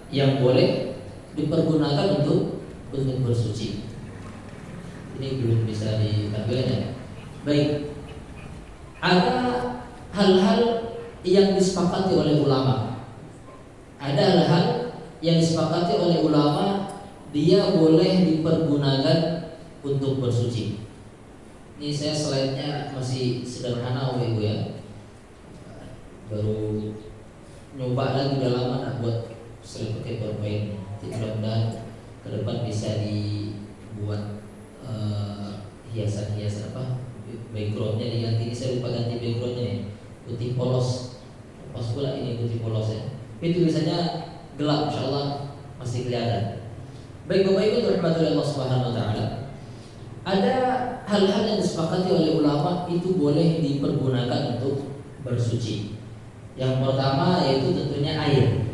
yang boleh dipergunakan untuk bersuci. Ini belum bisa ditampilkan ya. Baik, ada hal-hal yang disepakati oleh ulama. Ada hal-hal yang disepakati oleh ulama, dia boleh dipergunakan untuk bersuci. Ini saya slide-nya masih sederhana Ibu ya. Baru nyoba lagi udah lama nak buat slide pakai PowerPoint. Mudah-mudahan ke depan bisa dibuat hiasan-hiasan backgroundnya diganti. Ini saya lupa ganti backgroundnya nih, putih polos. Pas pula ini putih polos ya. Tapi tulisannya gelap, insyaallah masih kelihatan. Baik Bapak Ibu rahmatullahi Allah Subhanahu wa taala. Ada hal-hal yang disepakati oleh ulama itu boleh dipergunakan untuk bersuci. Yang pertama yaitu tentunya air.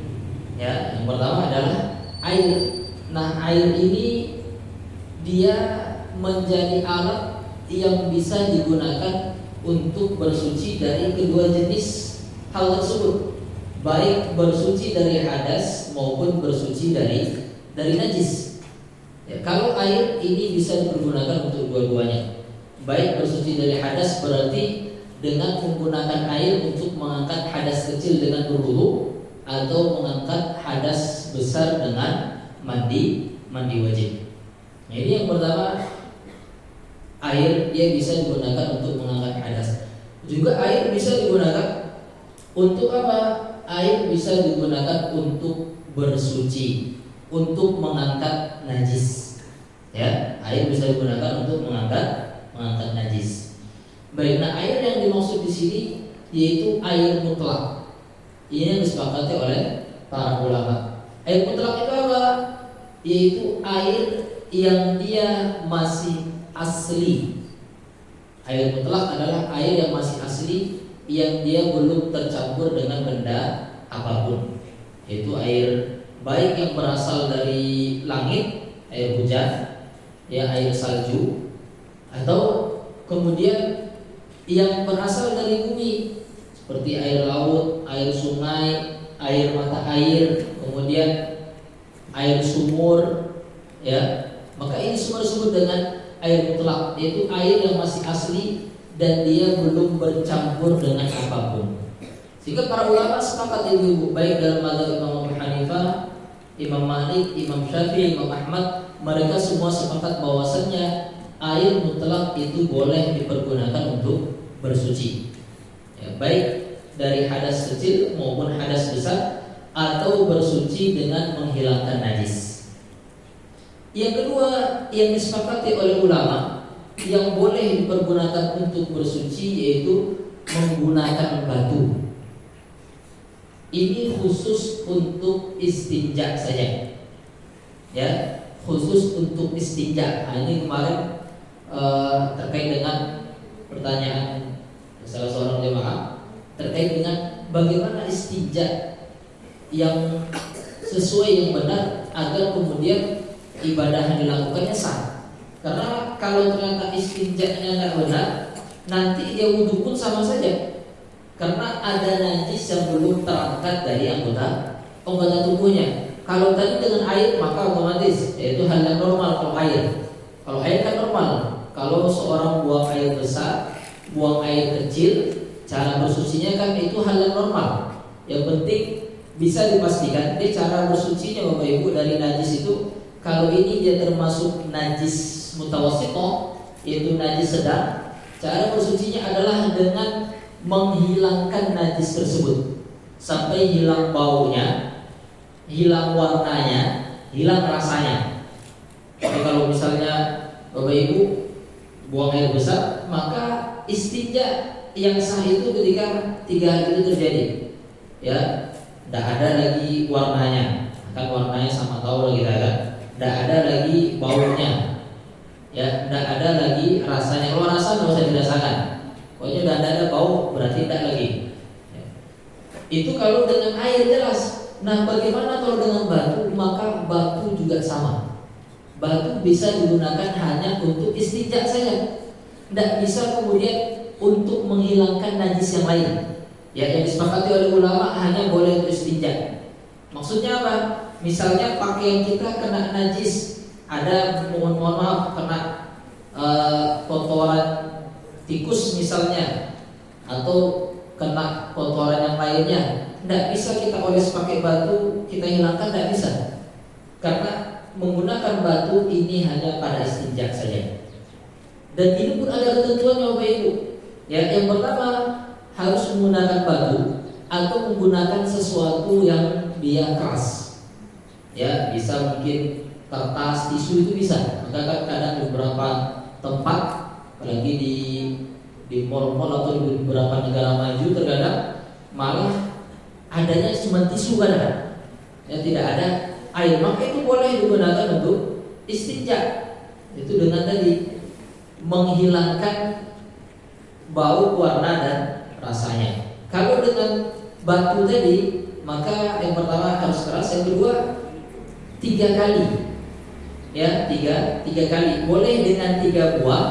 Ya, yang pertama adalah air. Nah, air ini dia menjadi alat yang bisa digunakan untuk bersuci dari kedua jenis hal tersebut, baik bersuci dari hadas maupun bersuci dari najis. Ya, kalau air ini bisa dipergunakan untuk dua-duanya. Baik bersuci dari hadas berarti dengan menggunakan air untuk mengangkat hadas kecil dengan berwudu, atau mengangkat hadas besar dengan mandi wajib. Nah, ini yang pertama, air dia bisa digunakan untuk mengangkat hadas. Juga air bisa digunakan untuk apa? Air bisa digunakan untuk bersuci, untuk mengangkat najis. Ya, air bisa digunakan untuk mengangkat najis. Baik, nah air yang dimaksud di sini yaitu air mutlak. Ini yang disepakati oleh para ulama. Air mutlak itu apa? Yaitu air yang dia masih asli. Air mutlak adalah air yang masih asli, yang dia belum tercampur dengan benda apapun. Yaitu air baik yang berasal dari langit, air hujan, ya air salju, atau kemudian yang berasal dari bumi seperti air laut, air sungai, air mata air, kemudian air sumur, ya. Maka ini semua disebut dengan air mutlak, yaitu air yang masih asli dan dia belum bercampur dengan apapun. Sehingga para ulama sepakat Ibu, baik dalam mazhab Imam Abu Hanifah, Imam Malik, Imam Syafi'i, Imam Ahmad, mereka semua sepakat bahwasannya air mutlak itu boleh dipergunakan untuk bersuci, ya, baik dari hadas kecil maupun hadas besar, atau bersuci dengan menghilangkan najis. Yang kedua yang disepakati oleh ulama yang boleh dipergunakan untuk bersuci yaitu menggunakan batu. Ini khusus untuk istinja saja, ya, khusus untuk istinja. Nah, ini kemarin terkait dengan pertanyaan salah seorang jemaah terkait dengan bagaimana istinja yang sesuai, yang benar, agar kemudian ibadah yang dilakukannya sah. Karena kalau ternyata istinjanya tidak benar, nanti dia wudhu pun sama saja, karena ada najis yang belum terangkat dari anggota tubuhnya. Kalau tadi dengan air maka otomatis, yaitu hal yang normal. Kalau air kan normal. Kalau seorang buang air besar, buang air kecil, cara bersucinya kan itu hal yang normal. Yang penting bisa dipastikan cara bersucinya Bapak Ibu dari najis itu. Kalau ini dia termasuk najis mutawassithah, yaitu najis sedang, cara bersucinya adalah dengan menghilangkan najis tersebut sampai hilang baunya, hilang warnanya, hilang rasanya. Jadi kalau misalnya Bapak Ibu buang air besar, maka istinja yang sah itu ketika 3 hal itu terjadi, ya, tidak ada lagi warnanya, kan warnanya sama tahu kita kan, tidak ada lagi baunya, ya, tidak ada lagi rasanya. Kalau rasa tidak usah dirasakan, pokoknya tidak ada bau berarti tidak lagi, ya. Itu kalau dengan air jelas. Nah, bagaimana kalau dengan batu? Maka batu juga sama. Batu bisa digunakan hanya untuk istinja saja, tidak bisa kemudian untuk menghilangkan najis yang lain. Ya, yang disepakati oleh ulama hanya boleh untuk istinja. Maksudnya apa? Misalnya pakaian kita kena najis, ada mohon maaf kena kotoran tikus misalnya, atau kena kotoran yang lainnya, tidak bisa kita oles pakai batu, kita hilangkan, tidak bisa. Karena menggunakan batu ini hanya pada istinja saja. Dan ini pun ada ketentuannya Bapak Ibu. Ya, yang pertama harus menggunakan batu atau menggunakan sesuatu yang dia keras. Ya, bisa mungkin kertas, tisu itu bisa. Maka kadang beberapa tempat, apalagi di mall-mall atau di beberapa negara maju, terkadang malah adanya cuma tisu kadang. Ya, tidak ada air, maka itu boleh digunakan untuk istinja. Itu dengan tadi menghilangkan bau, warna dan rasanya. Kalau dengan batu tadi, maka yang pertama harus keras, yang kedua 3 kali. Ya, tiga kali. Boleh dengan 3 buah,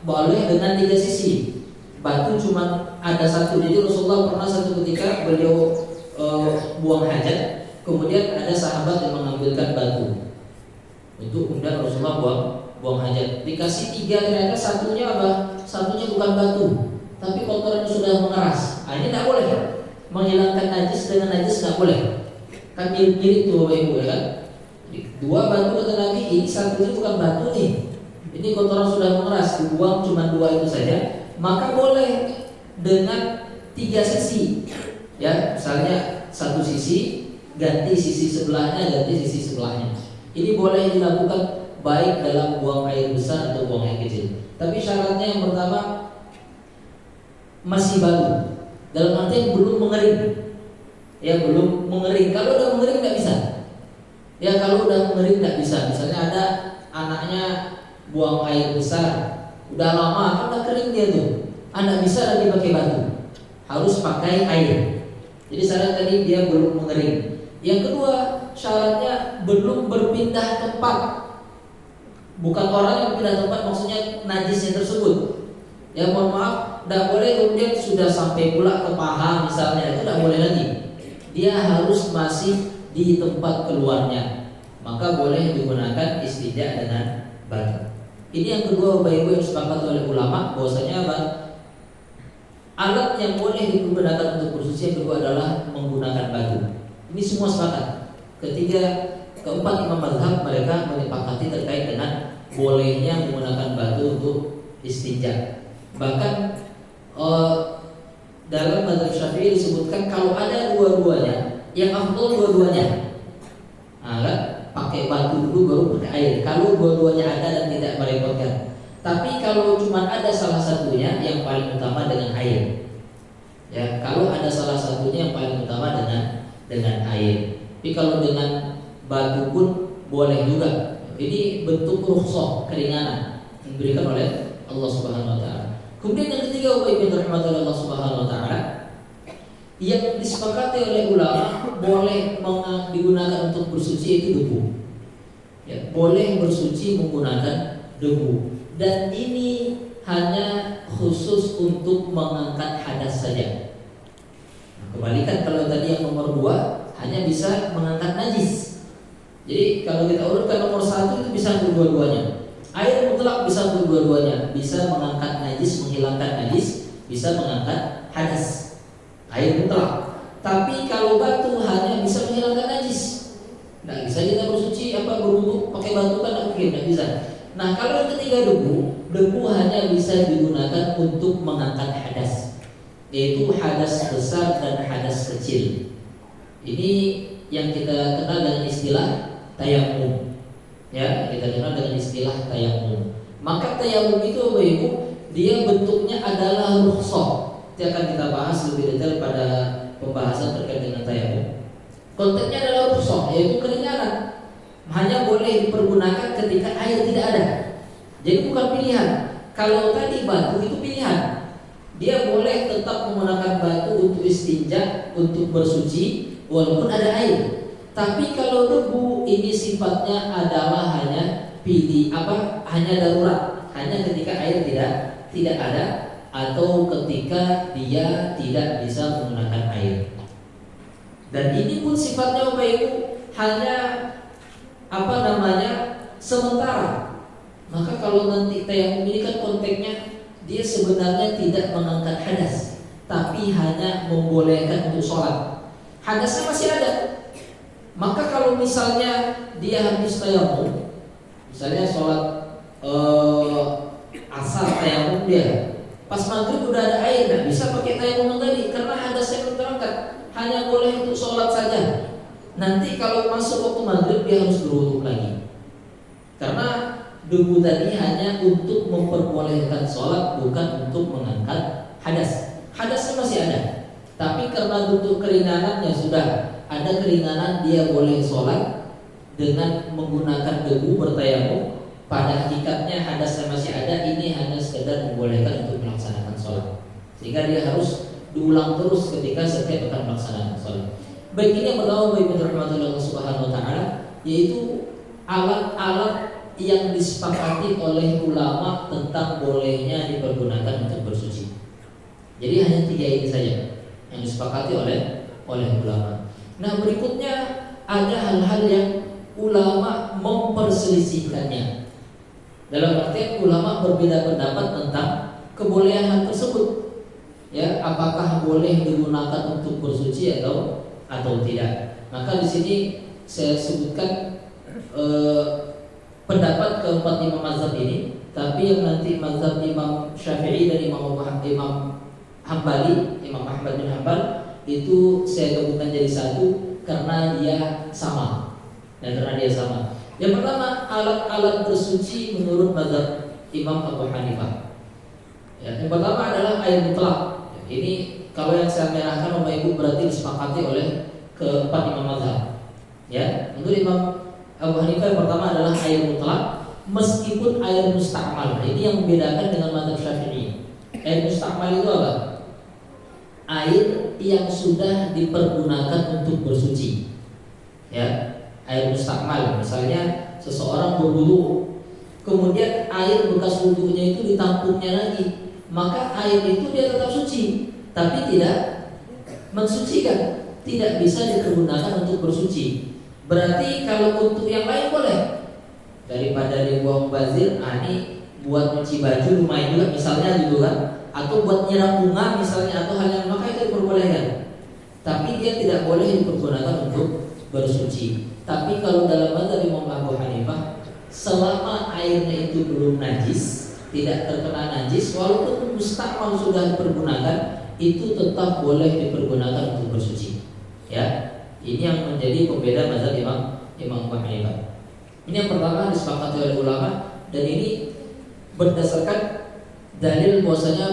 boleh dengan 3 sisi. Batu cuma ada satu. Jadi Rasulullah pernah satu ketika beliau buang hajat, kemudian ada sahabat yang mengambilkan batu untuk kemudian Rasulullah buang hajat. Dikasih 3, ternyata satunya apa? Satunya bukan batu, tapi kotoran sudah mengeras. Ini tidak boleh. Menghilangkan najis dengan najis tidak boleh. Kan mirip-mirip tuh Bapak Ibu, ya kan? 2 batu kata Nabi, ini satunya bukan batu nih. Ini kotoran sudah mengeras, dibuang cuma 2 itu saja. Maka boleh dengan 3 sisi. Ya, misalnya satu sisi ganti sisi sebelahnya, ganti sisi sebelahnya. Ini boleh dilakukan baik dalam buang air besar atau buang air kecil. Tapi syaratnya yang pertama masih baru, dalam artian belum mengering. Ya, belum mengering. Kalau udah mengering tidak bisa. Ya, kalau udah mengering tidak bisa. Misalnya ada anaknya buang air besar, udah lama kan udah kering dia tuh. Anda bisa lagi pakai batu. Harus pakai air. Jadi syarat tadi dia belum mengering. Yang kedua, syaratnya belum berpindah tempat. Bukan orang yang pindah tempat, maksudnya najisnya tersebut. Ya, mohon maaf, tidak boleh kemudian sudah sampai pula ke paha misalnya, itu tidak boleh lagi. Dia harus masih di tempat keluarnya. Maka boleh digunakan istinja dengan batu. Ini yang kedua Bapak Ibu yang disepakati oleh ulama, bahwasanya apa? Alat yang boleh digunakan untuk bersuci yang kedua adalah menggunakan batu. Ini semua sepakat. Keempat imam mazhab mereka menyepakati terkait dengan bolehnya menggunakan batu untuk istinja. Bahkan dalam mazhab Syafi'i disebutkan kalau ada dua-duanya, yang afdal dua-duanya. Nah, kan? Pakai batu dulu baru pakai air. Kalau dua-duanya ada dan tidak merepotkan. Tapi kalau cuma ada salah satunya, yang paling utama dengan air. Ya, kalau ada salah satunya yang paling utama dengan air. Tapi kalau dengan batu pun boleh juga. Ini bentuk rukhsah, keringanan yang diberikan oleh Allah Subhanahu wa taala. Kemudian yang ketiga, Bapak Ibu rahmati Allah Subhanahu wa taala, yang disepakati oleh ulama boleh digunakan untuk bersuci itu debu. Ya, boleh bersuci menggunakan debu. Dan ini hanya khusus untuk mengangkat hadas saja. Nah, kebalikan kalau tadi yang nomor 2 hanya bisa mengangkat najis. Jadi kalau kita urutkan nomor 1 itu bisa untuk dua-duanya. Air mutlak bisa untuk dua-duanya, bisa mengangkat najis, menghilangkan najis, bisa mengangkat hadas. Air mutlak. Tapi kalau batu hanya bisa menghilangkan najis. Nggak bisa kita bersuci berwudu pakai batu kan nggak bisa. Nah, kalau yang ketiga debu hanya bisa digunakan untuk mengangkat hadas, yaitu hadas besar dan hadas kecil. Ini yang kita kenal dengan istilah tayamum. Ya, kita kenal dengan istilah tayamum. Maka tayamum itu Bapak Ibu, dia bentuknya adalah rukhsah. Itu akan kita bahas lebih detail pada pembahasan terkait dengan tayamum. Konteksnya adalah rukhsah, yaitu keringanan. Hanya boleh dipergunakan ketika air tidak ada. Jadi bukan pilihan. Kalau tadi batu itu pilihan. Dia boleh tetap menggunakan batu untuk istinja, untuk bersuci walaupun ada air. Tapi kalau debu ini sifatnya adalah hanya hanya darurat, hanya ketika air tidak ada atau ketika dia tidak bisa menggunakan air. Dan ini pun sifatnya Bapak Ibu hanya sementara. Maka kalau nanti tayamum ini kan konteksnya dia sebenarnya tidak mengangkat hadas, tapi hanya membolehkan untuk sholat. Hadasnya masih ada. Maka kalau misalnya dia habis tayamum, misalnya sholat asar tayamum dia, pas maghrib udah ada air, nggak bisa pakai tayamum tadi karena hadasnya belum terangkat, hanya boleh untuk sholat saja. Nanti kalau masuk waktu maghrib dia harus berwudu lagi, karena debu tadi hanya untuk memperbolehkan sholat, bukan untuk mengangkat hadas. Hadasnya masih ada, tapi karena bentuk keringanannya sudah ada keringanan, dia boleh sholat dengan menggunakan debu bertayamum. Pada hakikatnya hadasnya masih ada, ini hanya sekedar membolehkan untuk melaksanakan sholat, sehingga dia harus diulang terus ketika setiap akan melaksanakan sholat. Baik, ini yang pertama bagi Allah Subhanahu wa Ta'ala, yaitu alat-alat yang disepakati oleh ulama tentang bolehnya dipergunakan untuk bersuci. Jadi hanya 3 ini saja yang disepakati oleh ulama. Nah, berikutnya ada hal-hal yang ulama memperselisihkannya. Dalam artian ulama berbeda pendapat tentang kebolehan hal tersebut. Ya, apakah boleh digunakan untuk bersuci atau tidak? Maka di sini saya sebutkan pendapat keempat imam mazhab ini, tapi yang nanti mazhab Imam Syafi'i dan Imam Hambali, Imam Ahmad bin Hanbal itu saya gabungkan jadi satu karena dia sama. Yang pertama, alat-alat bersuci menurut mazhab Imam Abu Hanifah. Ya, yang pertama adalah air mutlak. Ini kalau yang saya merahkan Bapak Ibu berarti disepakati oleh keempat imam mazhab. Ya, menurut Imam Abu Hanifah yang pertama adalah air mutlak, meskipun air musta'mal. Ini yang membedakan dengan mazhab Syafi'i. Air musta'mal itu apa? Air yang sudah dipergunakan untuk bersuci. Ya, air musta'mal. Misalnya seseorang berwudu, kemudian air bekas wudunya itu ditampungnya lagi, maka air itu dia tetap suci, tapi tidak mensucikan, tidak bisa dipergunakan untuk bersuci. Berarti kalau untuk yang lain boleh, daripada dibuang bazir, ini buat cuci baju lumayan juga misalnya gitu kan, atau buat nyiram bunga misalnya, atau hal yang maka itu diperbolehkan. Tapi dia tidak boleh dipergunakan untuk bersuci. Tapi kalau dalam mazhab Imam Abu Hanifah, selama airnya itu belum najis, tidak terkena najis, walaupun musta'mal sudah dipergunakan, itu tetap boleh dipergunakan untuk bersuci. Ya. Ini yang menjadi pembeda mazhab Imam Abu Hanifah. Ini yang pertama disepakati oleh ulama, dan ini berdasarkan dalil bahwasanya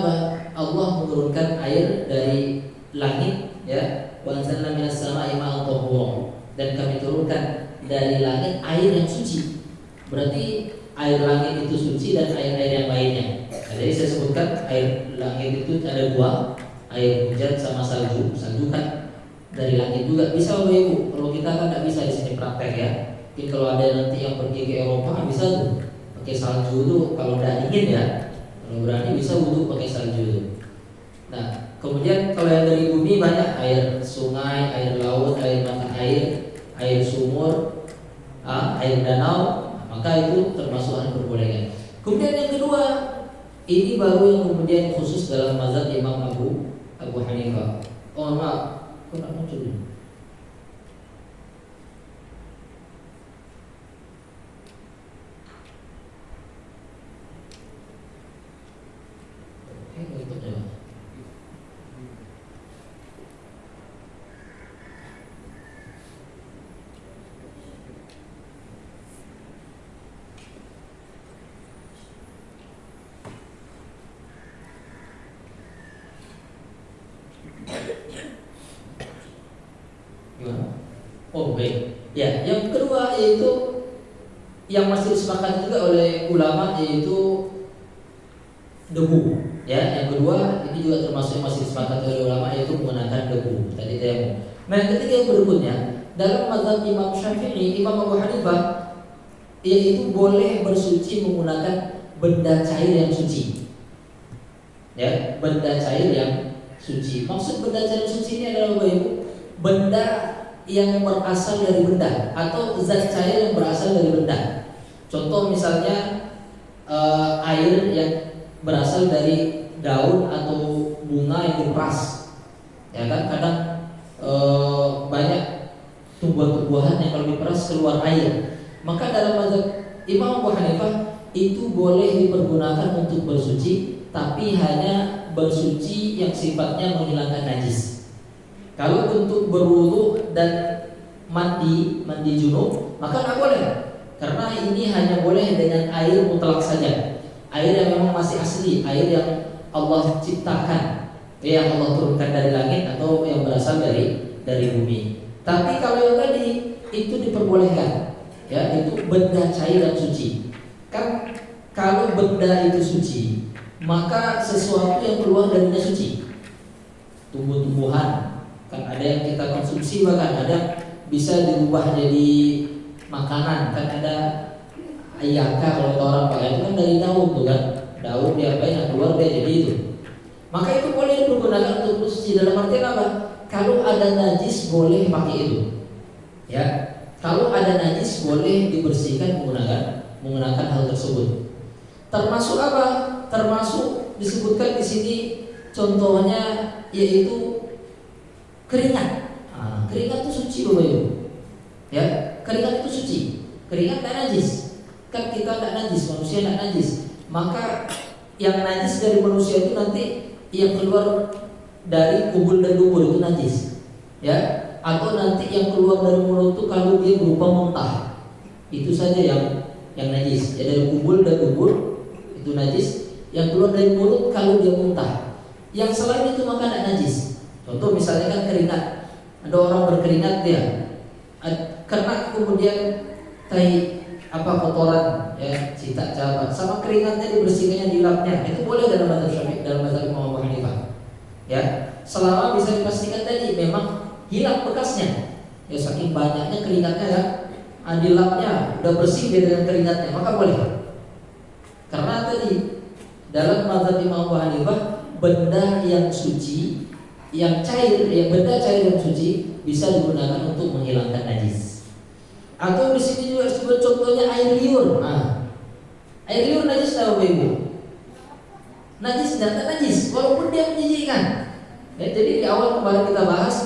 Allah menurunkan air dari langit, ya, wa anzalna minas sama'i ma'an tahura, dan kami turunkan dari langit air yang suci. Berarti air langit itu suci dan air-air yang lainnya. Nah, jadi saya sebutkan air langit itu ada 2, air hujan sama salju. Salju kan dari langit juga bisa Bapak Ibu. Kalau kita kan tidak bisa di sini praktek ya. Mungkin kalau ada nanti yang pergi ke Eropa bisa tuh pakai salju tuh, kalau tidak dingin ya. Kalau berani bisa wudu pakai salju tuh. Nah, kemudian kalau yang dari bumi banyak, air sungai, air laut, air mata air sumur, air danau, maka itu termasuk hal diperbolehkan. Kemudian yang kedua, ini baru yang kemudian khusus dalam mazhab Imam Abu Hanifah. Oh maaf, aku nak muncul dulu. Oh baik. Ya, yang kedua yaitu yang masih disepakati juga oleh ulama, yaitu debu. Ya, yang kedua ini juga termasuk yang masih disepakati oleh ulama, yaitu menggunakan debu. Tadi tayamum. Nah, yang ketiga yang berikutnya dalam mazhab Imam Syafi'i, Imam Abu Hanifah, yaitu boleh bersuci menggunakan benda cair yang suci. Ya, benda cair yang suci. Maksud benda cair suci ini adalah Bapak Ibu, benda yang berasal dari benda atau zat cair yang berasal dari benda. Contoh misalnya air yang berasal dari daun atau bunga yang diperas, ya kan? Kadang banyak tumbuhan-tumbuhan yang kalau diperas keluar air. Maka dalam mazhab Imam Abu Hanifah itu boleh dipergunakan untuk bersuci, tapi hanya bersuci yang sifatnya menghilangkan najis. Kalau untuk berwudu dan mandi junub, maka nggak boleh, karena ini hanya boleh dengan air mutlak saja, air yang memang masih asli, air yang Allah ciptakan, yang Allah turunkan dari langit atau yang berasal dari bumi. Tapi kalau yang tadi itu diperbolehkan, ya, itu benda cair dan suci. Kan kalau benda itu suci, maka sesuatu yang keluar darinya suci. Tumbuh-tumbuhan, kan ada yang kita konsumsi, bahkan ada bisa dirubah jadi makanan. Kan ada ayaka kalau orang pakai itu kan dari daun tuh kan, daun diapain, keluar dia jadi itu. Maka itu boleh digunakan untuk bersuci. Dalam artian apa? Kalau ada najis boleh pakai itu, ya. Kalau ada najis boleh dibersihkan menggunakan hal tersebut. Termasuk apa? Termasuk disebutkan di sini contohnya yaitu keringat. Keringat itu suci, Bapak Ibu. Ya, keringat itu suci. Keringat tidak najis. Kan kita tidak najis, manusia tidak najis. Maka yang najis dari manusia itu nanti yang keluar dari kubul dan dubur itu najis, ya. Atau nanti yang keluar dari mulut itu kalau dia berupa muntah, itu saja yang najis. Ya, dari kubul dan dubur itu najis. Yang keluar dari mulut kalau dia muntah. Yang selain itu maka tidak najis. Contoh misalnya kan keringat, ada orang berkeringat dia kena kemudian kotoran, ya, cita cabat, sama keringatnya dibersihkannya, dilapnya, itu boleh dalam mazhab Syafi'i, dalam mazhab Imam Abu Hanifah, ya, selama bisa dipastikan tadi memang hilang bekasnya, ya, saking banyaknya keringatnya ya, dilapnya udah bersih dia dengan keringatnya, maka boleh. Karena tadi dalam mazhab Imam Abu Hanifah benda yang suci, yang cair, benda cair yang suci bisa digunakan untuk menghilangkan najis. Atau di sini juga disebut contohnya air liur. Air liur najis tidak, Bapak Ibu? Najis tidak najis, walaupun dia menjijikkan. Ya, jadi di awal kemarin kita bahas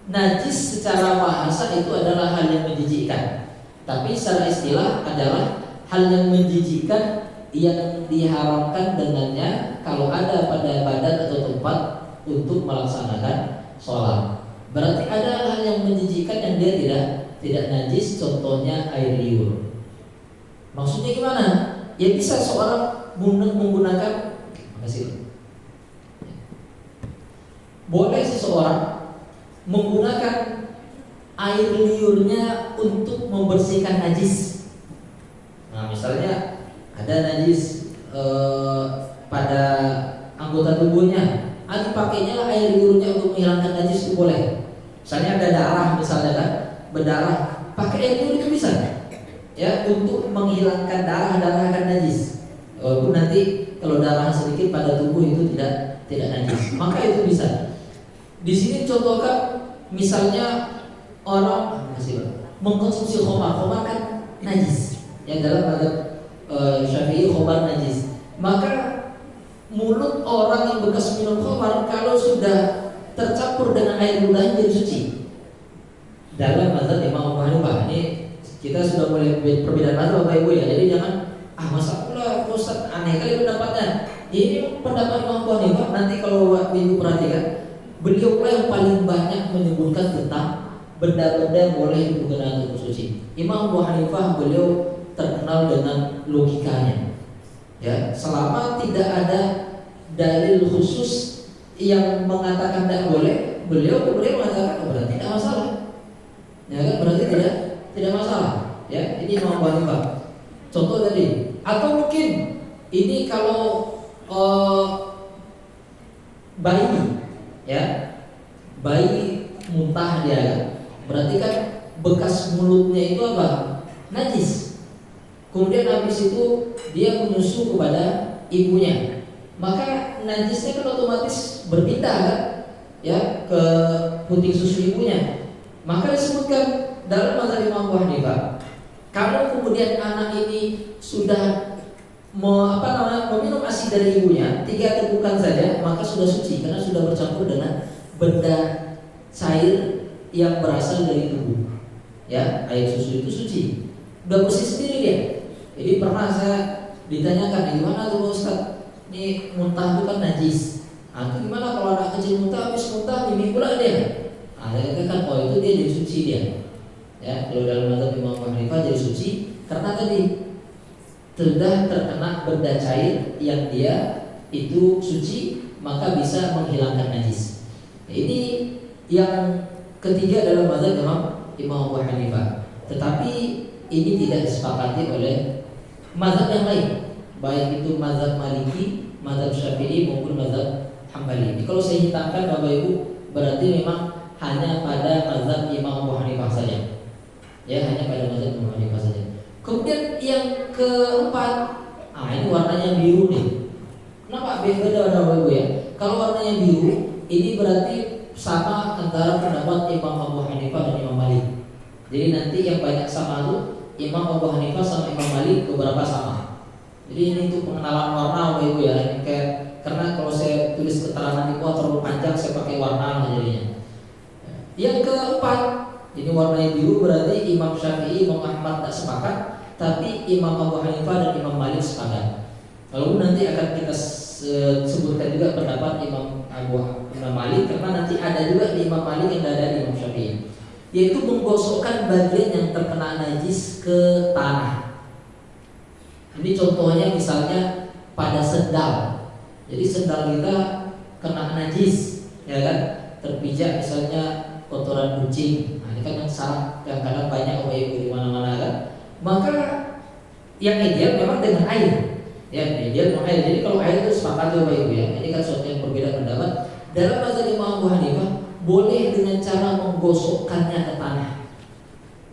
najis secara bahasa itu adalah hal yang menjijikkan, tapi secara istilah adalah hal yang menjijikkan yang diharamkan dengannya kalau ada pada badan atau tempat untuk melaksanakan sholat. Berarti ada hal yang menjijikkan yang dia tidak najis, contohnya air liur. Maksudnya gimana? Ya bisa seorang menggunakan, boleh seseorang menggunakan air liurnya untuk membersihkan najis. Nah, misalnya ada najis pada anggota tubuhnya, dipakainya air liurnya untuk menghilangkan najis, itu boleh. Misalnya ada darah, misalnya kan, berdarah, pakai air liur itu bisa, ya, untuk menghilangkan darah akan najis. Walaupun nanti kalau darah sedikit pada tubuh itu tidak najis, maka itu bisa. Di sini contohkan misalnya orang mengkonsumsi khamar kan najis, yang dalam mazhab Syafi'i khamar najis. Maka mulut orang yang bekas minum khamar kalau sudah tercampur dengan air ludah jadi suci. Dalam mazhab Imam Abu Hanifah, ini kita sudah mulai perbedaan mazhab, Bapak Ibu, ya. Jadi jangan masa pula Ustaz, aneh kali pendapatnya. Ini pendapat Imam Abu Hanifah. Nanti kalau Ibu perhatikan, beliau yang paling banyak menyebutkan tentang benda-benda yang boleh digunakan untuk suci. Imam Abu Hanifah beliau terkenal dengan logikanya, ya. Selama tidak ada dalil khusus yang mengatakan tidak boleh, beliau kemudian mengatakan berarti tidak masalah. Ya kan, berarti tidak masalah, ya. Ini Imam Abu Hanifah. Contoh tadi, atau mungkin ini kalau bayi, ya, bayi muntah dia, kan? Berarti kan bekas mulutnya itu apa? Najis. Kemudian habis itu dia menyusu kepada ibunya, maka najisnya kan otomatis berpindah, kan, ya, ke putih susu ibunya. Maka disebutkan dalam mazhab Imam Abu Hanifah, kalau kemudian anak ini sudah meminum ASI dari ibunya 3 tegukan saja, maka sudah suci karena sudah bercampur dengan benda cair yang berasal dari tubuh. Ya, air susu itu suci, udah bersih sendiri dia. Jadi pernah saya ditanyakan, gimana tuh Ustaz? Ini muntah itu kan najis. Itu gimana kalau anak kecil muntah, habis muntah ini pula dia? Saya katakan, oh itu dia jadi suci dia. Ya, kalau dalam mazhab Imam Abu Hanifah jadi suci karena tadi sudah terkena benda cair yang dia itu suci, maka bisa menghilangkan najis. Ini yang ketiga dalam mazhab Imam Abu Hanifah. Tetapi ini tidak disepakati oleh mazhab yang lain, baik itu mazhab Maliki, mazhab Syafi'i maupun mazhab Hambali. Jadi kalau saya hitamkan Bapak Ibu, berarti memang hanya pada mazhab Imam Abu Hanifah saja. Ya, hanya pada mazhab Imam Abu Hanifah saja. Kemudian yang keempat, ini warnanya biru nih. Kenapa beda warna Bapak Ibu ya? Kalau warnanya biru, ini berarti sama antara pendapat Imam Abu Hanifah dan Imam Malik. Jadi nanti yang banyak sama itu Imam Abu Hanifah sama Imam Malik beberapa sama. Jadi ini untuk pengenalan warna Bapak Ibu ya. Ini karena kalau saya tulis keterangan itu terlalu panjang, saya pakai warna jadinya. Yang keempat, ini warnanya biru berarti Imam Syafi'i, Imam Ahmad tak sepakat, tapi Imam Abu Hanifah dan Imam Malik sepakat. Lalu nanti akan kita sebutkan juga pendapat Imam Malik, karena nanti ada juga di Imam Malik yang ada di Imam Syafi'i, yaitu menggosokkan bagian yang terkena najis ke tanah. Ini contohnya misalnya pada sendal. Jadi sendal kita kena najis, ya kan? Terpijak misalnya kotoran kucing. Ini kan yang salah, kadang-kadang banyak Bapak Ibu di mana-mana kan. Maka yang ideal memang dengan air. Ya, ideal dengan air. Jadi kalau air itu sepakat Bapak Ibu ya. Ini kan suatu yang berbeda pendapat. Dalam mazhab Imam Abu Hanifah boleh dengan cara menggosokkannya ke tanah.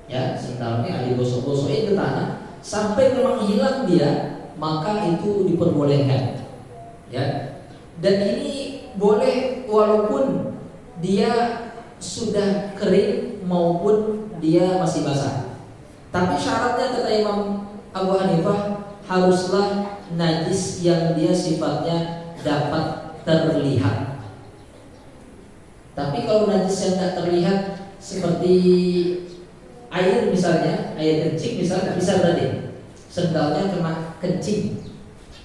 Ya, sendalnya digosok-gosokin ke tanah sampai memang hilang dia, maka itu diperbolehkan. Ya. Dan ini boleh walaupun dia sudah kering maupun dia masih basah. Tapi syaratnya kata Imam Abu Hanifah haruslah najis yang dia sifatnya dapat terlihat. Tapi kalau najis yang tidak terlihat seperti air misalnya, air kencing misalnya, tidak bisa berarti sendalnya kena kencing.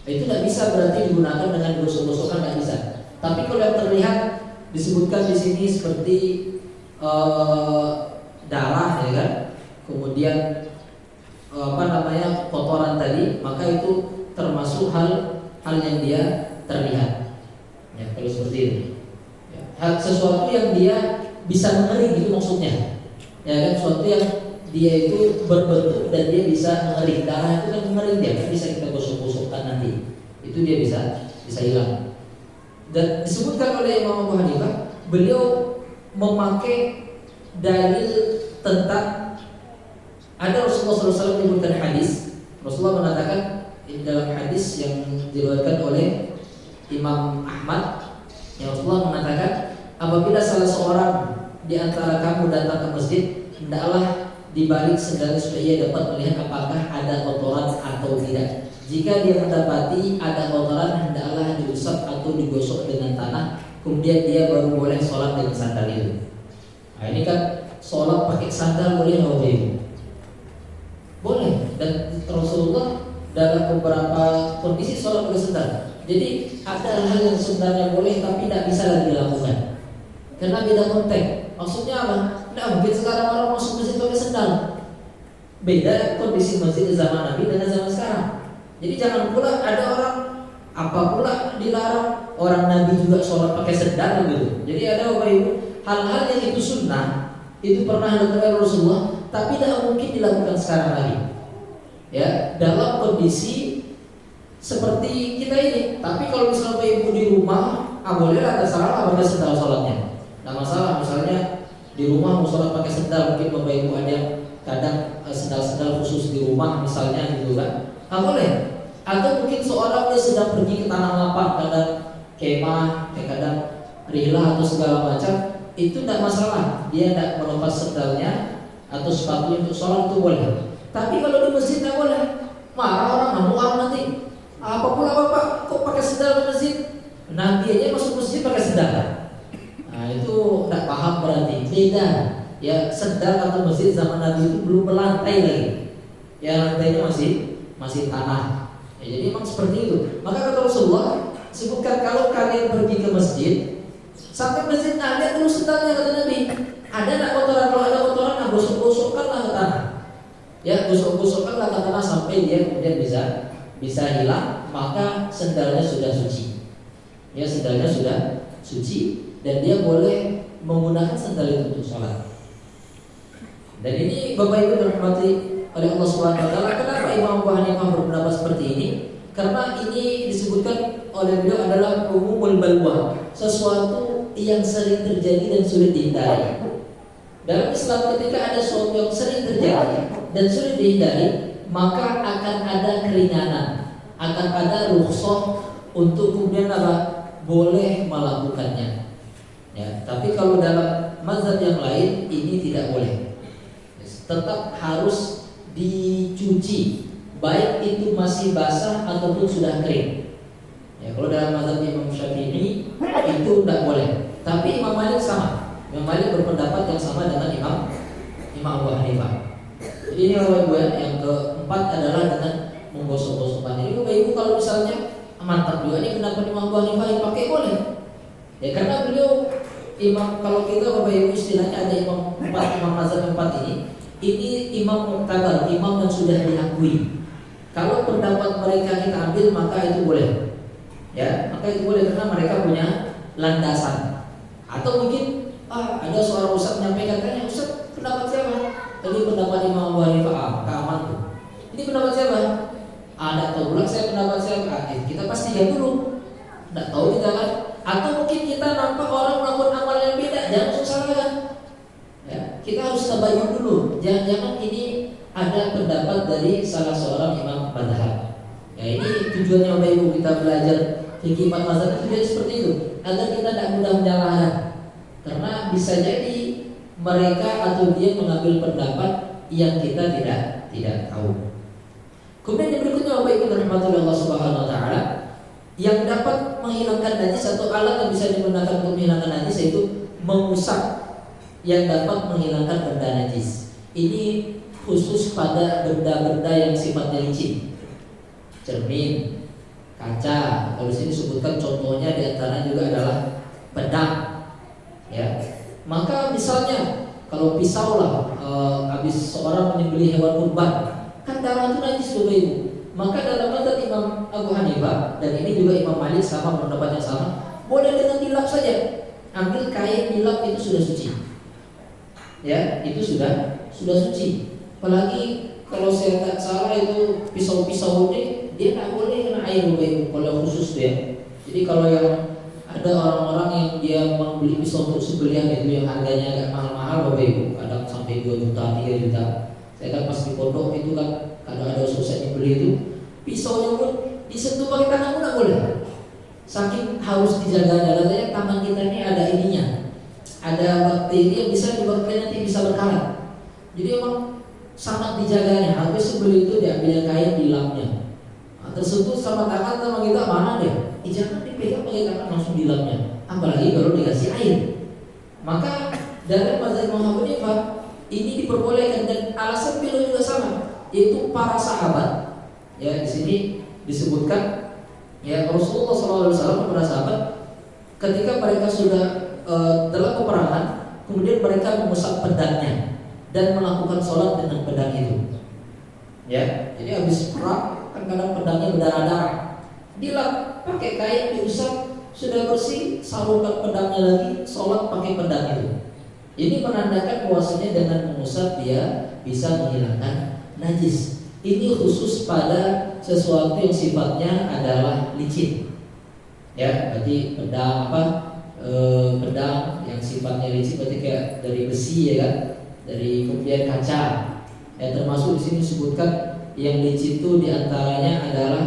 Itu tidak bisa berarti digunakan dengan gosok-gosokan, tidak bisa. Tapi kalau yang terlihat disebutkan di sini seperti darah, ya kan, kemudian kotoran tadi, maka itu termasuk hal yang dia terlihat. Ya, kalau seperti itu, ya, sesuatu yang dia bisa mengering itu maksudnya, ya kan, sesuatu yang dia itu berbentuk dan dia bisa mengering. Darah itu kan mengering, dia kan bisa kita gosok-gosokkan nanti, itu dia bisa hilang. Dan disebutkan oleh Imam Abu Hanifah, beliau memakai dalil tentang ada Rasulullah SAW menyebutkan hadis. Rasulullah mengatakan dalam hadis yang diriwayatkan oleh Imam Ahmad, yang Rasulullah mengatakan, apabila salah seorang di antara kamu datang ke masjid, hendaklah dibalik sendalnya supaya ia dapat melihat apakah ada kotoran atau tidak. Jika dia mendapati ada kotoran, hendaklah diusap atau digosok dengan tanah, kemudian dia baru boleh sholat dengan sandal itu. Nah, ini kan sholat pakai sandal boleh nggak boleh? Boleh. Dan Rasulullah dalam beberapa kondisi sholat pakai sandal. Jadi ada hal yang sebenarnya boleh tapi tidak bisa lagi dilakukan karena beda konteks. Maksudnya apa? Tidak mungkin sekarang orang masuk masjid pakai sandal. Beda kondisi masjid di zaman Nabi dengan zaman sekarang. Jadi jangan pula ada orang apa pula dilarang orang Nabi juga sholat pakai sandal gitu. Jadi ada Bapak Ibu hal-hal yang itu sunnah itu pernah dilakukan Rasulullah tapi tidak mungkin dilakukan sekarang lagi. Ya, dalam kondisi seperti kita ini. Tapi kalau misalnya Bapak Ibu di rumah, boleh ada salah pakai sandal sholatnya. Tidak masalah. Misalnya di rumah mau sholat pakai sandal, mungkin Bapak Ibu ada yang kadang sandal-sandal khusus di rumah misalnya gitu kan. Boleh. Atau mungkin seorang dia sedang pergi ke tanah lapang, kadang kemah, kadang rihlah atau segala macam, itu tidak masalah, dia tidak melepas sendalnya atau sepatunya untuk sholat itu boleh. Tapi kalau di masjid tidak boleh, marah orang, ngamuk orang nanti. Apa pula bapak kok pakai sendal di masjid? Nanti aja masuk masjid pakai sendal. Nah itu tidak paham berarti. Beda. Ya sendal atau masjid zaman Nabi itu belum berlantai lagi. Ya lantainya masih tanah. Ya, jadi memang seperti itu. Maka kata Rasulullah sebutkan kalau kalian pergi ke masjid, sampai masjid lihat dulu sendalnya kata Nabi. Ada tak kotoran? Kalau ada kotoran, gosok-gosokkanlah ke tanah. Ya gosok-gosokkanlah ke tanah sampai dia kemudian bisa hilang. Maka sendalnya sudah suci. Ya sendalnya sudah suci dan dia boleh menggunakan sendal itu untuk sholat. Dan ini Bapak Ibu dirahmati oleh Allah Subhanahu wa taala. Kenapa Imam Abu Hanifah berpendapat seperti ini? Karena ini disebutkan oleh beliau adalah umumul balwa, sesuatu yang sering terjadi dan sulit dihindari. Dalam Islam ketika ada sesuatu yang sering terjadi dan sulit dihindari, maka akan ada keringanan, akan ada rukhsah untuk kemudian boleh melakukannya. Ya, tapi kalau dalam mazhab yang lain ini tidak boleh. Tetap harus dicuci, baik itu masih basah ataupun sudah kering. Ya, kalau dalam mazhab Imam Syafi'i itu tidak boleh. Tapi Imam Malik sama. Imam Malik berpendapat yang sama dengan Imam Abu Hanifah. Jadi ini Bapak Ibu yang keempat adalah dengan menggosok-gosokkan. Jadi Bapak Ibu kalau misalnya mantap juga ini pendapat Imam Abu Hanifah yang pakai boleh. Ya karena beliau imam, kalau kita Bapak Ibu istilahnya ada imam mazhab empat ini imam muktabar, imam yang sudah diakui. Kalau pendapat mereka kita ambil maka itu boleh. Ya, maka itu boleh karena mereka punya landasan. Atau mungkin ada seorang ustaz menyampaikan, tanya ustaz pendapat siapa? Tadi pendapat Imam Abu Hanifah, keaman tuh. Ini pendapat siapa? Ada tahu pula saya pendapat siapa? Kita pastikan dulu. Tidak tahu kita kan? Atau mungkin kita nampak orang melakukan amal yang beda, jangan salahkan. Ya, kita harus tabayun dulu. Jangan-jangan ini ada pendapat dari salah seorang imam madhab. Ya ini tujuannya Bapak Ibu kita belajar fikih empat mazhab itu jadi seperti itu, agar kita tidak mudah menyalahkan. Karena bisa jadi mereka atau dia mengambil pendapat yang kita tidak tahu. Kemudian yang berikutnya Bapak Ibu dirahmati Allah Subhanahu wa taala, yang dapat menghilangkan najis atau alat yang bisa digunakan untuk menghilangkan najis yaitu mengusap yang dapat menghilangkan benda najis. Ini khusus pada benda-benda yang sifatnya licin, cermin, kaca. Kalau di sini disebutkan contohnya di antara juga adalah pedang. Ya, maka misalnya kalau pisau lah, habis seorang menyembelih hewan kurban, kan darah itu najis Bapak Ibu. Maka dalam mazhab Imam Abu Hanifah dan ini juga Imam Malik sama pendapatnya sama, boleh dengan dilap saja. Ambil kain dilap itu sudah suci. Ya, itu sudah suci. Apalagi kalau saya tak salah itu pisau-pisau ini dia tak boleh kena air Bapak Ibu kalau khusus tuh ya. Jadi kalau yang ada orang-orang yang dia membeli pisau untuk sembelihan itu yang harganya agak mahal-mahal Bapak Ibu, kadang sampai 2 juta, 3 juta. Saya kan pas di pondok itu kan kadang ada susah yang beli itu, pisaunya pun disentuh pakai tangan pun tak boleh. Saking harus dijaganya, katanya tangan kita ini ada ininya, ada bakteri yang bisa dibakteri nanti bisa berkarat. Jadi emang sangat dijaganya. Habis sebelum itu diambil kain dilapnya. Tersentuh sama tangan sama kita mana deh? Jangan dipegang pakai tangan langsung dilapnya. Apalagi kalau dikasih air. Maka dalam mazhab Imam Abu Hanifah ini diperbolehkan dan alasan beliau juga sama, yaitu para sahabat. Ya di sini disebutkan ya Rasulullah SAW para sahabat ketika mereka sudah dalam peperangan, kemudian mereka mengusap pedangnya dan melakukan sholat dengan pedang itu. Ya, jadi habis perang kan kadang pedangnya berdarah-darah, dilap pakai kain diusap sudah bersih, salurkan pedangnya lagi, sholat pakai pedang itu. Ini menandakan bahwasanya dengan mengusap dia bisa menghilangkan najis. Ini khusus pada sesuatu yang sifatnya adalah licin. Ya, berarti pedang pedang yang sifatnya licin berarti kayak dari besi ya kan, dari kemudian kaca. Ya, termasuk di sini disebutkan yang licin itu diantaranya adalah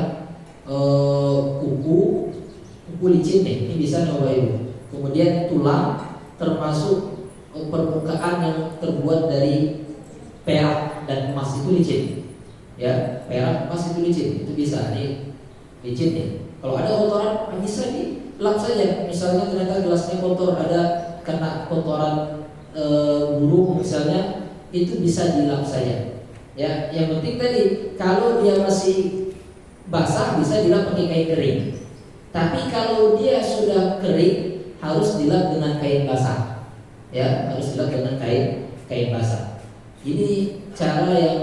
kuku licin nih, ini bisa Bapak Ibu. Kemudian tulang termasuk permukaan yang terbuat dari perak dan emas itu licin. Ya, perak, emas itu licin, itu bisa licin ya. Kalau ada kotoran bisa dilap saja. Misalnya ternyata gelasnya kotor, ada kena kotoran burung misalnya, itu bisa dilap saja. Ya, yang penting tadi kalau dia masih basah bisa dilap pakai kain kering. Tapi kalau dia sudah kering harus dilap dengan kain basah. Ya, harus dilap dengan kain basah. Ini cara yang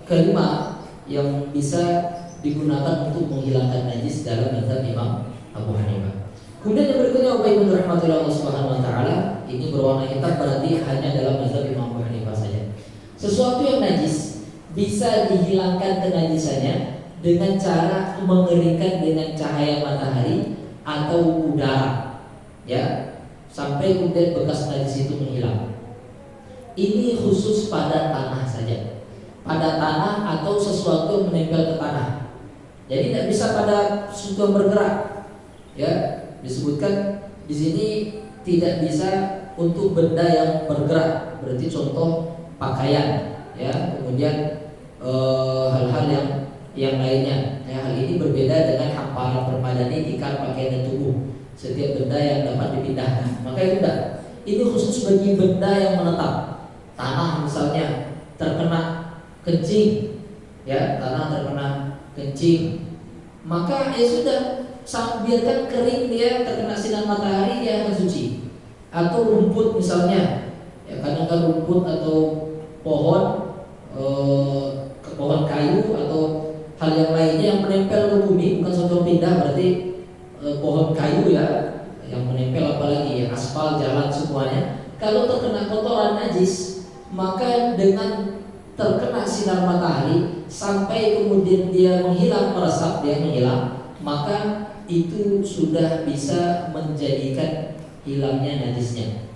kelima yang bisa digunakan untuk menghilangkan najis dalam mazhab Imam Abu Hanifah. Kemudian yang berikutnya Bapak Ibu rahmatullahi Allah Subhanahu wa taala, ini berwarna hitam berarti hanya dalam mazhab Imam Abu Hanifah saja. Sesuatu yang najis bisa dihilangkan kenajisannya dengan cara mengeringkan dengan cahaya matahari atau udara, ya, sampai kemudian bekas najis itu menghilang. Ini khusus pada tanah saja, pada tanah atau sesuatu yang menempel ke tanah. Jadi tidak bisa pada sesuatu yang bergerak, ya. Disebutkan di sini tidak bisa untuk benda yang bergerak, berarti contoh pakaian, ya. Kemudian hal-hal yang lainnya. Ya, hal ini berbeda dengan hamparan permadani tikar pakaian dan tubuh. Setiap benda yang dapat dipindahkan, maka itu tidak. Ini khusus bagi benda yang menetap. Tanah misalnya terkena kencing, ya, tanah terkena kencing, maka ya sudah, biarkan kering, dia terkena sinar matahari dia akan suci. Atau rumput misalnya, ya, kadang-kadang rumput atau pohon, pohon kayu atau hal yang lainnya yang menempel ke bumi, bukan suatu pindah, berarti pohon kayu ya yang menempel, apalagi ya, aspal, jalan semuanya. Kalau terkena kotoran najis, maka dengan terkena sinar matahari sampai kemudian dia menghilang, meresap, dia menghilang, maka itu sudah bisa menjadikan hilangnya najisnya.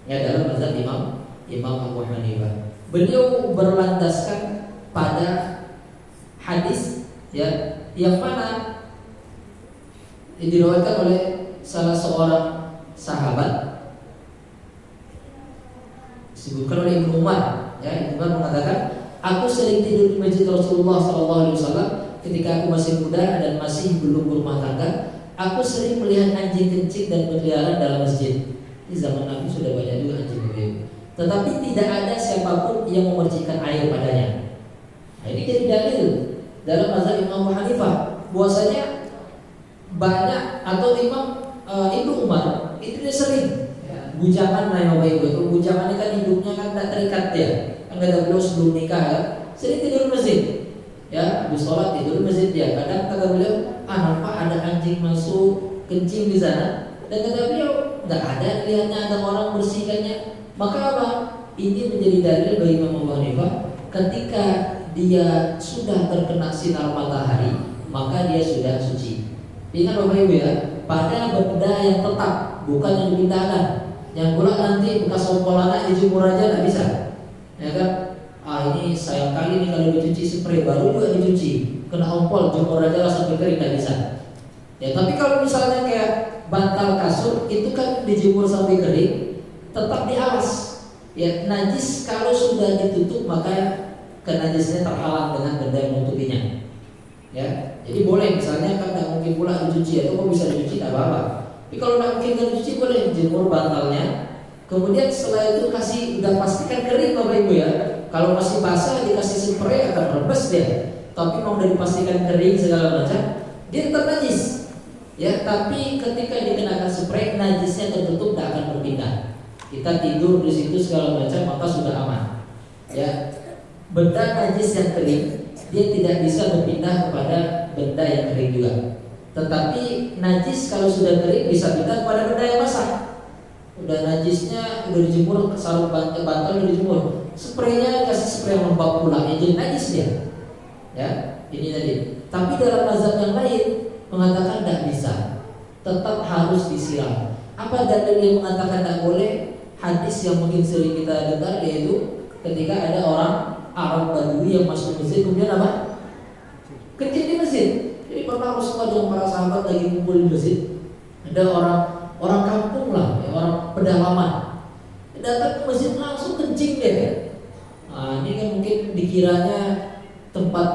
Ya, dalam mazhab Imam Abu Hanifah. Beliau berlandaskan pada hadis, ya, yang mana diriwayatkan oleh salah seorang sahabat, disebutkan oleh Ibnu Umar, ya. Ibnu Umar mengatakan, aku sering tidur di masjid Rasulullah SAW ketika aku masih muda dan masih belum berumah tangga. Aku sering melihat anjing kencing dan berkeliaran dalam masjid. Di zaman Nabi sudah banyak juga anjing begitu, tetapi tidak ada siapapun yang memercikan air padanya. Nah, ini jadi dalil dalam mazhab Imam Abu Hanifah bahwasanya banyak, atau Ibnu Umar itu dia sering bujangan, nah Bapak Ibu, kalau bujangan ini kan hidupnya kan tidak terikat ya, kan kata beliau sebelum nikah ya, sering tidur di masjid, ya, habis sholat tidur di masjid dia. Kadang kata beliau, nampak ada anjing masuk kencing di sana, dan kata beliau tidak ada lihatnya ada orang bersihkannya. Maka apa? Ini menjadi dalil bagi Imam Abu Hanifah, ketika dia sudah terkena sinar matahari maka dia sudah suci. Ingat Bapak Ibu ya, pada benda yang tetap, bukan yang dipindahkan. Yang pula nanti bekas ompol anak dijemur aja tidak bisa, ya kan? Ini sayang kali nih kalau dicuci spray baru juga dicuci, kena ompol jemur aja lah sampai kering, tidak bisa. Ya, tapi kalau misalnya kayak bantal kasur itu kan dijemur sampai kering, tetap dialas. Ya, najis kalau sudah ditutup maka kenajisnya terhalang dengan benda yang menutupinya. Ya, jadi boleh misalnya kan tidak mungkin pula dicuci, atau kok bisa dicuci tidak apa-apa. Tapi kalau tidak mungkin dicuci boleh jemur bantalnya. Kemudian setelah itu udah pastikan kering Bapak Ibu ya. Kalau masih basah dikasih spray akan rembes dia. Tapi mau udah dipastikan kering segala macam, dia tetap najis. Ya, tapi ketika dikenakan spray najisnya tertutup, tidak akan berpindah. Kita tidur di situ segala macam maka sudah aman. Ya, benda najis yang kering dia tidak bisa berpindah kepada benda yang kering juga. Tetapi najis kalau sudah kering bisa pindah kepada benda yang basah. Udah najisnya udah dijemur, sarung bantal udah dijemur, spraynya kasih spray yang lembab pula, jadi najis dia. Ya, ini tadi. Tapi dalam mazhab yang lain mengatakan tidak bisa, tetap harus disiram. Apa dalil yang mengatakan tidak boleh? Hadis yang mungkin sering kita dengar, yaitu ketika ada orang Arab Badui yang masuk masjid, kemudian apa? Kencing di masjid. Jadi pernah Rasulullah dengan para sahabat lagi kumpul di masjid, ada orang kampung lah, ya, orang pedalaman, datang ke masjid langsung kencing dia. Nah, ini kan mungkin dikiranya tempat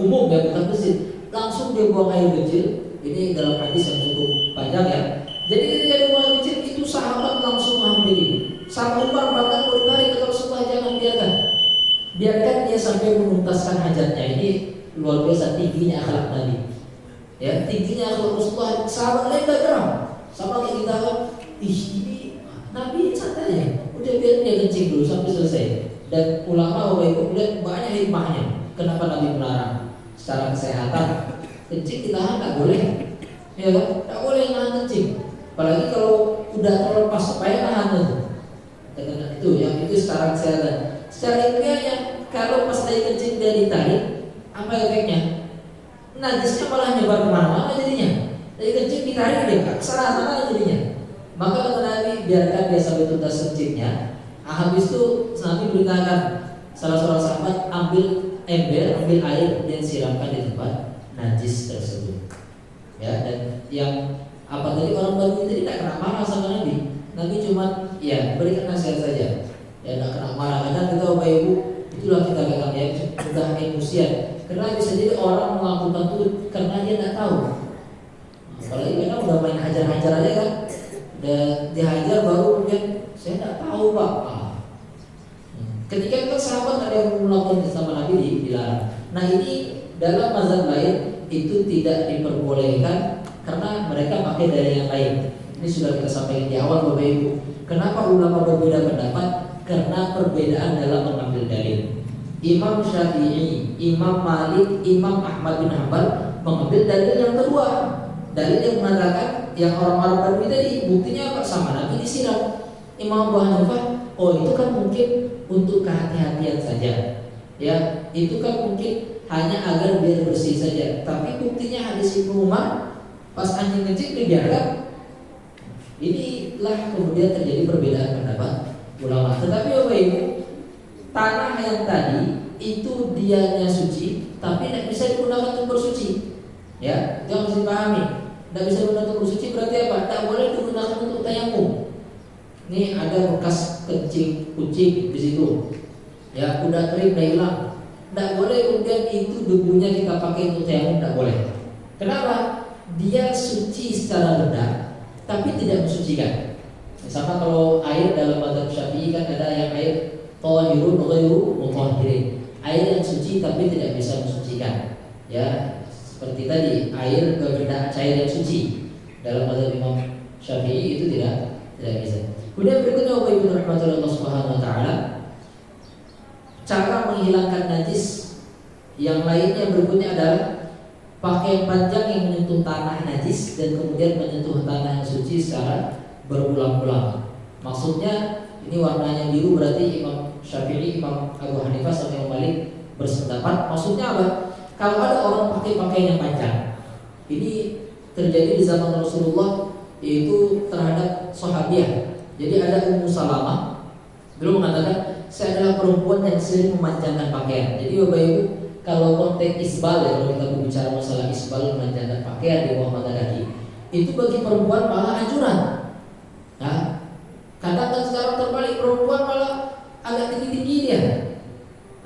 umum ya, bukan masjid. Langsung dia buang air kecil. Ini dalam hadis yang cukup panjang ya. Jadi ketika dia buang air kecil itu sahabat langsung menghampiri. Sang Umar bahkan mau ditarik ke Rasulullah, jangan biarkan dia sampai menuntaskan hajatnya. Ini luar biasa tingginya akhlak Nabi. Ya, tingginya akhlak Rasulullah. Sahabat lain gak geram. Sama kayak kita kan, ini Nabi santai ya. Udah biar dia kencing dulu sampai selesai. Dan ulama Bapak lihat banyak hikmahnya. Kenapa Nabi melarang? Secara kesehatan kencing ditahan nggak boleh, ya kan? Nggak boleh nahan kencing. Apalagi kalau udah terlepas supaya nahan itu. Karena itu yang itu secara kesehatan. Secara ilmiahnya kalau pas lagi kencing dia ditarik, apa efeknya? Najisnya malah nyebar kemana-mana jadinya. Dari kencing ditarik dia ke sana-sana jadinya. Maka kata Nabi biarkan dia sampai tuntas kencingnya. Habis itu Nabi beritakan salah seorang sahabat ambil ember, ambil air dan siramkan di tempat najis tersebut. Ya, dan yang apa tadi orang baru itu tidak kena marah sama Nabi. Nabi cuma ya berikan nasihat saja. Ya tidak kena marah. Kadang kita Bapak Ibu itulah kita katakan ya sudah emosian. Karena bisa jadi orang melakukan itu karena dia tidak tahu. Apalagi kita udah main hajar-hajar aja kan. Dan dihajar baru kemudian saya tidak tahu Pak. Ketika kita sahabat ada yang melakukan sama Nabi dilarang. Nah ini dalam mazhab lain itu tidak diperbolehkan karena mereka pakai dari yang lain. Ini sudah kita sampaikan di awal Bapak Ibu. Kenapa ulama berbeda pendapat? Karena perbedaan dalam mengambil dalil. Imam Syafi'i, Imam Malik, Imam Ahmad bin Hanbal mengambil dalil yang kedua. Dalil yang mengatakan yang orang-orang berbeda tadi buktinya apa? Sama Nabi disiram. Imam Abu Hanifah, oh itu kan mungkin untuk kehati-hatian saja. Ya, itu kan mungkin hanya agar biar bersih saja. Tapi buktinya hadis Ibnu Umar pas anjing kencing dibiarkan. Inilah kemudian terjadi perbedaan pendapat ulama. Tetapi Bapak Ibu, tanah yang tadi itu dianya suci, tapi tidak bisa digunakan untuk bersuci. Ya, itu harus dipahami. Tidak bisa digunakan untuk bersuci berarti apa? Tidak boleh digunakan untuk tayamum. Ini ada bekas kencing kucing di situ. Ya, udah kering, udah hilang. Tidak boleh kemudian itu debunya kita pakai untuk tayamum, tidak boleh. Kenapa? Dia suci secara rendah, tapi tidak mensucikan. Sama kalau air dalam mazhab Syafi'i kan ada yang air thahirun ghairu mutahhirin. Air yang suci tapi tidak bisa mensucikan. Ya, seperti tadi air benda cair yang suci dalam mazhab Imam Syafi'i itu tidak bisa. Kemudian berikutnya Bapak Ibu rahmatullahi Allah Subhanahu wa taala, cara menghilangkan najis yang lainnya berikutnya adalah pakaian panjang yang menyentuh tanah najis dan kemudian menyentuh tanah yang suci secara berulang-ulang. Maksudnya ini warnanya biru berarti Imam Syafi'i, Imam Abu Hanifah sama Imam Malik bersependapat. Maksudnya apa? Kalau ada orang pakai pakaian yang panjang, ini terjadi di zaman Rasulullah yaitu terhadap sahabiah. Jadi ada Ummu Salamah dulu mengatakan saya adalah perempuan yang sering memanjangkan pakaian. Jadi Bapak Ibu kalau konteks isbal ya, kalau kita berbicara masalah isbal memanjangkan pakaian di bawah mata kaki, itu bagi perempuan malah anjuran. Nah, kadang kan sekarang terbalik, perempuan malah agak tinggi-tinggi dia,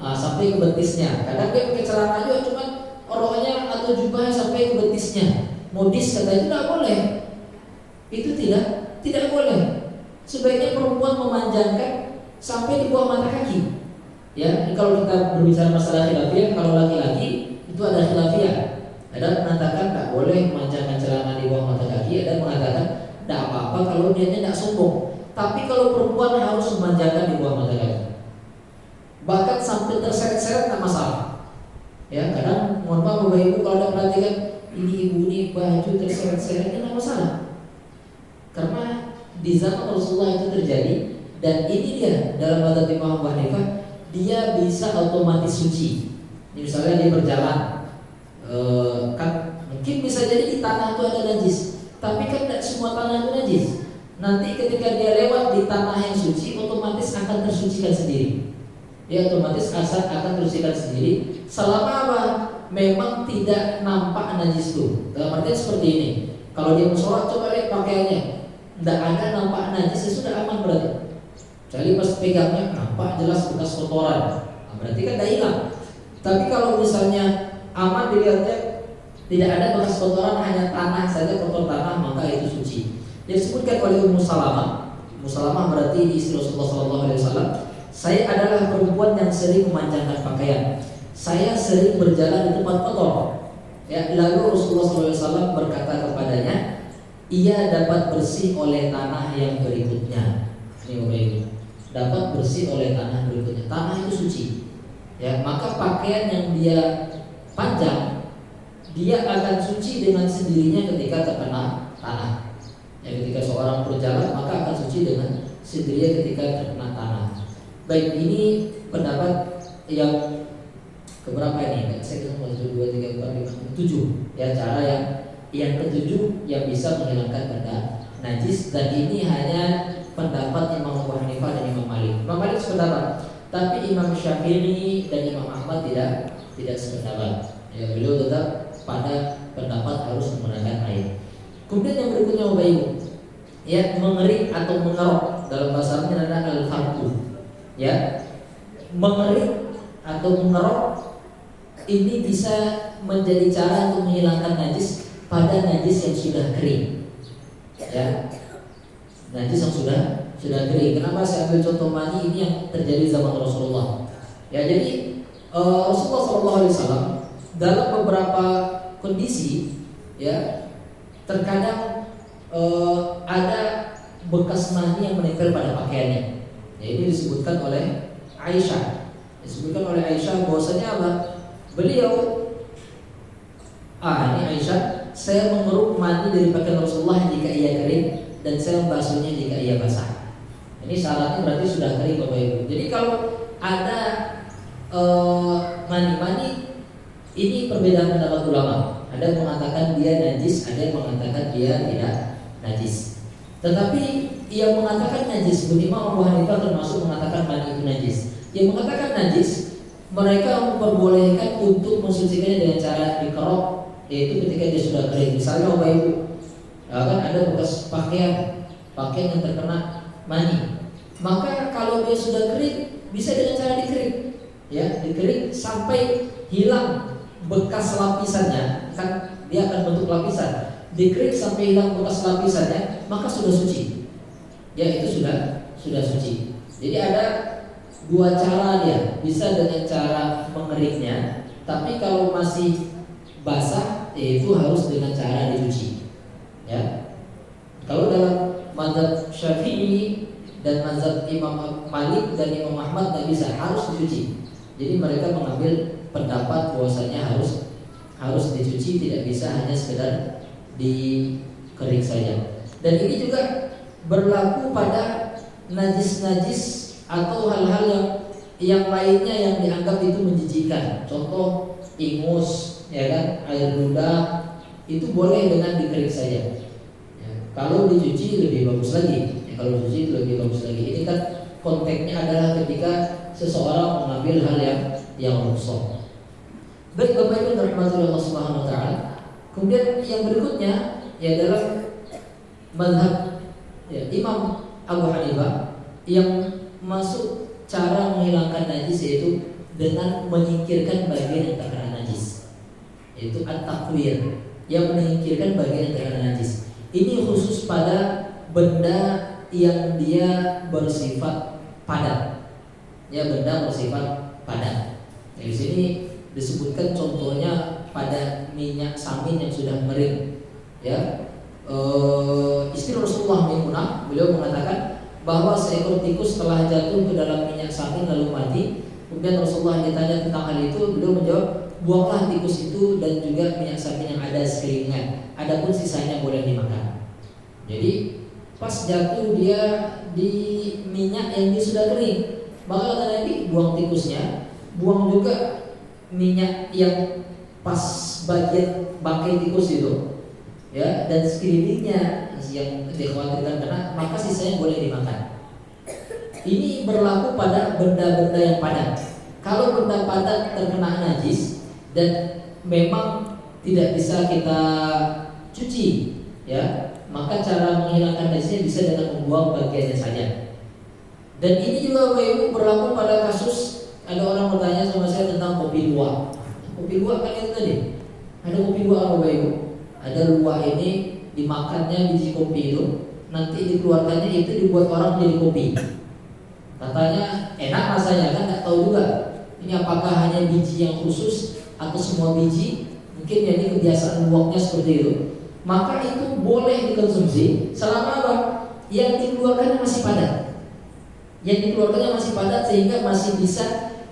sampai ke betisnya. Kadang dia pakai celana juga, cuma roknya atau jubahnya sampai ke betisnya. Modis kata itu tidak boleh. Itu tidak boleh. Sebaiknya perempuan memanjangkan sampai di bawah mata kaki. Ya, ini kalau kita berbicara masalah khilafiyah, kalau laki-laki itu ada khilafiyah. Ada mengatakan tidak boleh memanjangkan celana di bawah mata kaki, ada mengatakan tidak apa-apa kalau dia tidak sombong. Tapi kalau perempuan harus memanjangkan di bawah mata kaki. Bahkan sampai terseret-seret tidak masalah. Ya, kadang mohon maaf Bapak Ibu kalau ada perhatikan ini ibu ini baju terseret-seret tidak masalah. Karena di zaman Rasulullah itu terjadi dan ini dia dalam mazhab Imam Abu Hanifah dia bisa otomatis suci. Misalnya dia berjalan, kan mungkin bisa jadi di tanah itu ada najis, tapi kan tidak semua tanah itu najis. Nanti ketika dia lewat di tanah yang suci, otomatis akan tersucikan sendiri. Dia otomatis akan tersucikan sendiri. Selama apa? Memang tidak nampak najis itu. Dalam artian seperti ini. Kalau dia sholat coba lihat pakaiannya, tidak ada nampak najis, sudah aman berarti. Kecuali pas pegangnya nampak jelas bekas kotoran, nah, berarti kan tidak hilang. Tapi kalau misalnya aman dilihatnya tidak ada bekas kotoran, hanya tanah saja, kotor tanah, maka itu suci. Yang disebutkan oleh Ummu Salamah. Ummu Salamah berarti istri Rasulullah SAW. Saya adalah perempuan yang sering memanjangkan pakaian. Saya sering berjalan di tempat kotor. Ya, lalu Rasulullah SAW berkata kepadanya, ia dapat bersih oleh tanah yang berikutnya. Ini Bapak, dapat bersih oleh tanah berikutnya. Tanah itu suci. Ya, maka pakaian yang dia panjang, dia akan suci dengan sendirinya ketika terkena tanah. Ya, ketika seorang berjalan maka akan suci dengan sendirinya ketika terkena tanah. Baik, ini pendapat yang keberapa ini? Saya kira 1, 2, 3, 4, 5, 7. Ya, cara yang ketujuh yang bisa menghilangkan benda najis, dan ini hanya pendapat Imam Abu Hanifah dan Imam Malik. Imam Malik sependapat, tapi Imam Syafi'i dan Imam Ahmad tidak sependapat. Ya, beliau tetap pada pendapat harus menggunakan air. Kemudian yang berikutnya Bapak Ibu, ya, mengerik atau mengerok, dalam bahasa Arabnya adalah al-farqu. Ya, mengerik atau mengerok ini bisa menjadi cara untuk menghilangkan najis pada najis yang sudah kering. Ya, najis yang sudah kering. Kenapa saya ambil contoh mani ini yang terjadi zaman Rasulullah? Ya, jadi Rasulullah SAW dalam beberapa kondisi, ya, terkadang ada bekas mani yang menempel pada pakaiannya. Ya, ini disebutkan oleh Aisyah. Disebutkan oleh Aisyah bahwasanya apa? Beliau, ini Aisyah, saya mengeruk mani dari pakaian Rasulullah jika ia kering, dan saya membasuhnya jika ia basah. Ini syaratnya berarti sudah kering Bapak Ibu. Jadi kalau ada mani-mani, ini perbedaan pendapat ulama. Ada yang mengatakan dia najis, ada yang mengatakan dia tidak najis. Tetapi yang mengatakan najis, Imam Abu Hanifah termasuk mengatakan mani itu najis. Yang mengatakan najis, mereka memperbolehkan untuk mensucikannya dengan cara dikerok, yaitu ketika dia sudah kering. Misalnya Bapak Ibu, kan ada bekas pakaian yang terkena mani, maka kalau dia sudah kering, bisa dengan cara dikering. Ya, dikering sampai hilang bekas lapisannya, kan dia akan bentuk lapisan. Dikering sampai hilang bekas lapisannya, maka sudah suci. Ya, itu sudah suci. Jadi ada dua cara dia, bisa dengan cara mengeringnya, tapi kalau masih basah, yaitu harus dengan cara dicuci. Ya, kalau dalam mazhab Syafi'i dan mazhab Imam Malik dan Imam Ahmad tidak bisa, harus dicuci. Jadi mereka mengambil pendapat bahwasanya harus dicuci, tidak bisa hanya sekedar dikering saja. Dan ini juga berlaku pada najis-najis atau hal-hal yang lainnya yang dianggap itu menjijikkan. Contoh ingus, ya kan, air ludah, itu boleh dengan dikering saja. Ya, kalau dicuci lebih bagus lagi. Ya, kalau dicuci lebih bagus lagi. Ini kan konteksnya adalah ketika seseorang mengambil hal yang rusak. Baik Bapak Ibu rahmatullahi Allah Subhanahu wa taala. Kemudian yang berikutnya ya adalah mazhab ya, Imam Abu Hanifah yang masuk cara menghilangkan najis yaitu dengan menyingkirkan bagian yang terkena najis, yaitu at-takwir, yang menyingkirkan bagian yang terkena najis. Ini khusus pada benda yang dia bersifat padat. Ya, benda bersifat padat. Di sini disebutkan contohnya pada minyak samin yang sudah mering. Ya, istri Rasulullah Maimunah, beliau mengatakan bahwa seekor tikus telah jatuh ke dalam minyak samin lalu mati. Kemudian Rasulullah ditanya tentang hal itu, beliau menjawab, buanglah tikus itu dan juga minyak samin yang ada sekelilingnya. Adapun sisanya boleh dimakan. Jadi pas jatuh dia di minyak yang dia sudah kering, maka kata Nabi, buang tikusnya, buang juga minyak yang pas bagian bangkai tikus itu, ya, dan sekelilingnya yang dikhawatirkan kena, maka sisanya boleh dimakan. Ini berlaku pada benda-benda yang padat. Kalau benda padat terkena najis dan memang tidak bisa kita cuci, ya, maka cara menghilangkan najisnya bisa dengan membuang bagiannya saja. Dan ini juga Bapak Ibu berlaku pada kasus ada orang bertanya sama saya tentang kopi luwak. Kopi luwak kan itu tadi. Ada kopi luwak Bapak Ibu. Ada luwak ini dimakannya biji kopi itu, nanti dikeluarkannya itu dibuat orang menjadi kopi. Katanya enak rasanya kan, nggak tahu juga. Ini apakah hanya biji yang khusus atau semua biji? Mungkin jadi kebiasaan luwaknya seperti itu. Maka itu boleh dikonsumsi selama apa? Yang dikeluarkannya masih padat. Yang dikeluarkannya masih padat sehingga masih bisa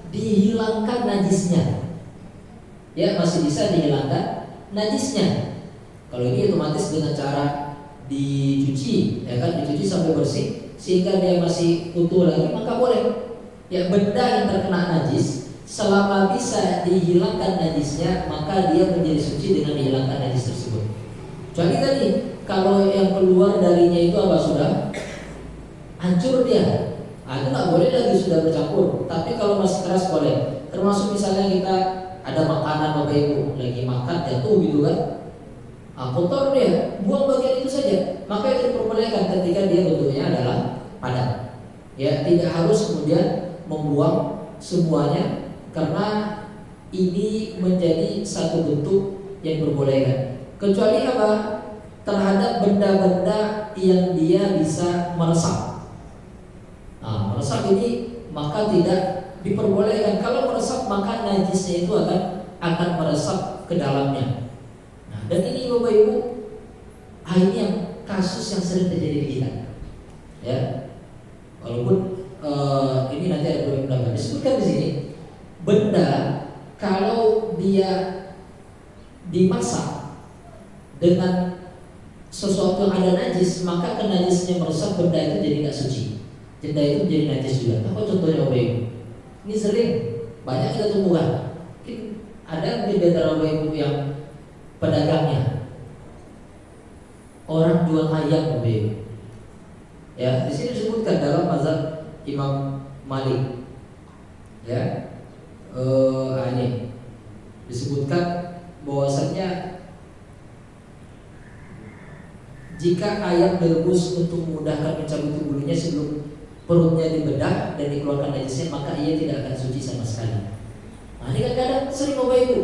dihilangkan najisnya. Ya, masih bisa dihilangkan najisnya. Kalau ini otomatis dengan cara dicuci, ya kan, dicuci sampai bersih sehingga dia masih utuh lagi, maka boleh. Ya, benda yang terkena najis selama bisa dihilangkan najisnya, maka dia menjadi suci dengan dihilangkan najis tersebut. Jadi tadi kalau yang keluar darinya itu apa, sudah hancur dia, itu nggak boleh lagi, sudah bercampur. Tapi kalau masih keras boleh. Termasuk misalnya kita ada makanan Bapak Ibu lagi makan jatuh gitu kan, kotor dia, buang bagian itu saja. Maka itu diperbolehkan ketika dia bentuknya adalah padat. Ya, tidak harus kemudian membuang semuanya, karena ini menjadi satu bentuk yang diperbolehkan. Kecuali apa? Terhadap benda-benda yang dia bisa meresap. Meresap ini maka tidak diperbolehkan. Kalau meresap maka najisnya itu akan meresap ke dalamnya. Dan ini Bapak Ibu, ini yang kasus yang sering terjadi di kita. Ya, walaupun ini nanti ada beberapa pendapat. Disebutkan di sini, benda kalau dia dimasak dengan sesuatu yang ada najis, maka kenajisnya meresap, benda itu jadi nggak suci. Benda itu jadi najis juga. Apa contohnya Bapak Ibu? Ini sering banyak kita temukan. Mungkin ada di antara Bapak Ibu yang pedagangnya orang jual ayam Bapak Ibu. Ya, di sini disebutkan dalam mazhab Imam Malik. Ya, ini disebutkan bahwasanya jika ayam direbus untuk memudahkan mencabut bulunya sebelum perutnya dibedah dan dikeluarkan najisnya, maka ia tidak akan suci sama sekali. Ini kadang-kadang sering Bapak Ibu,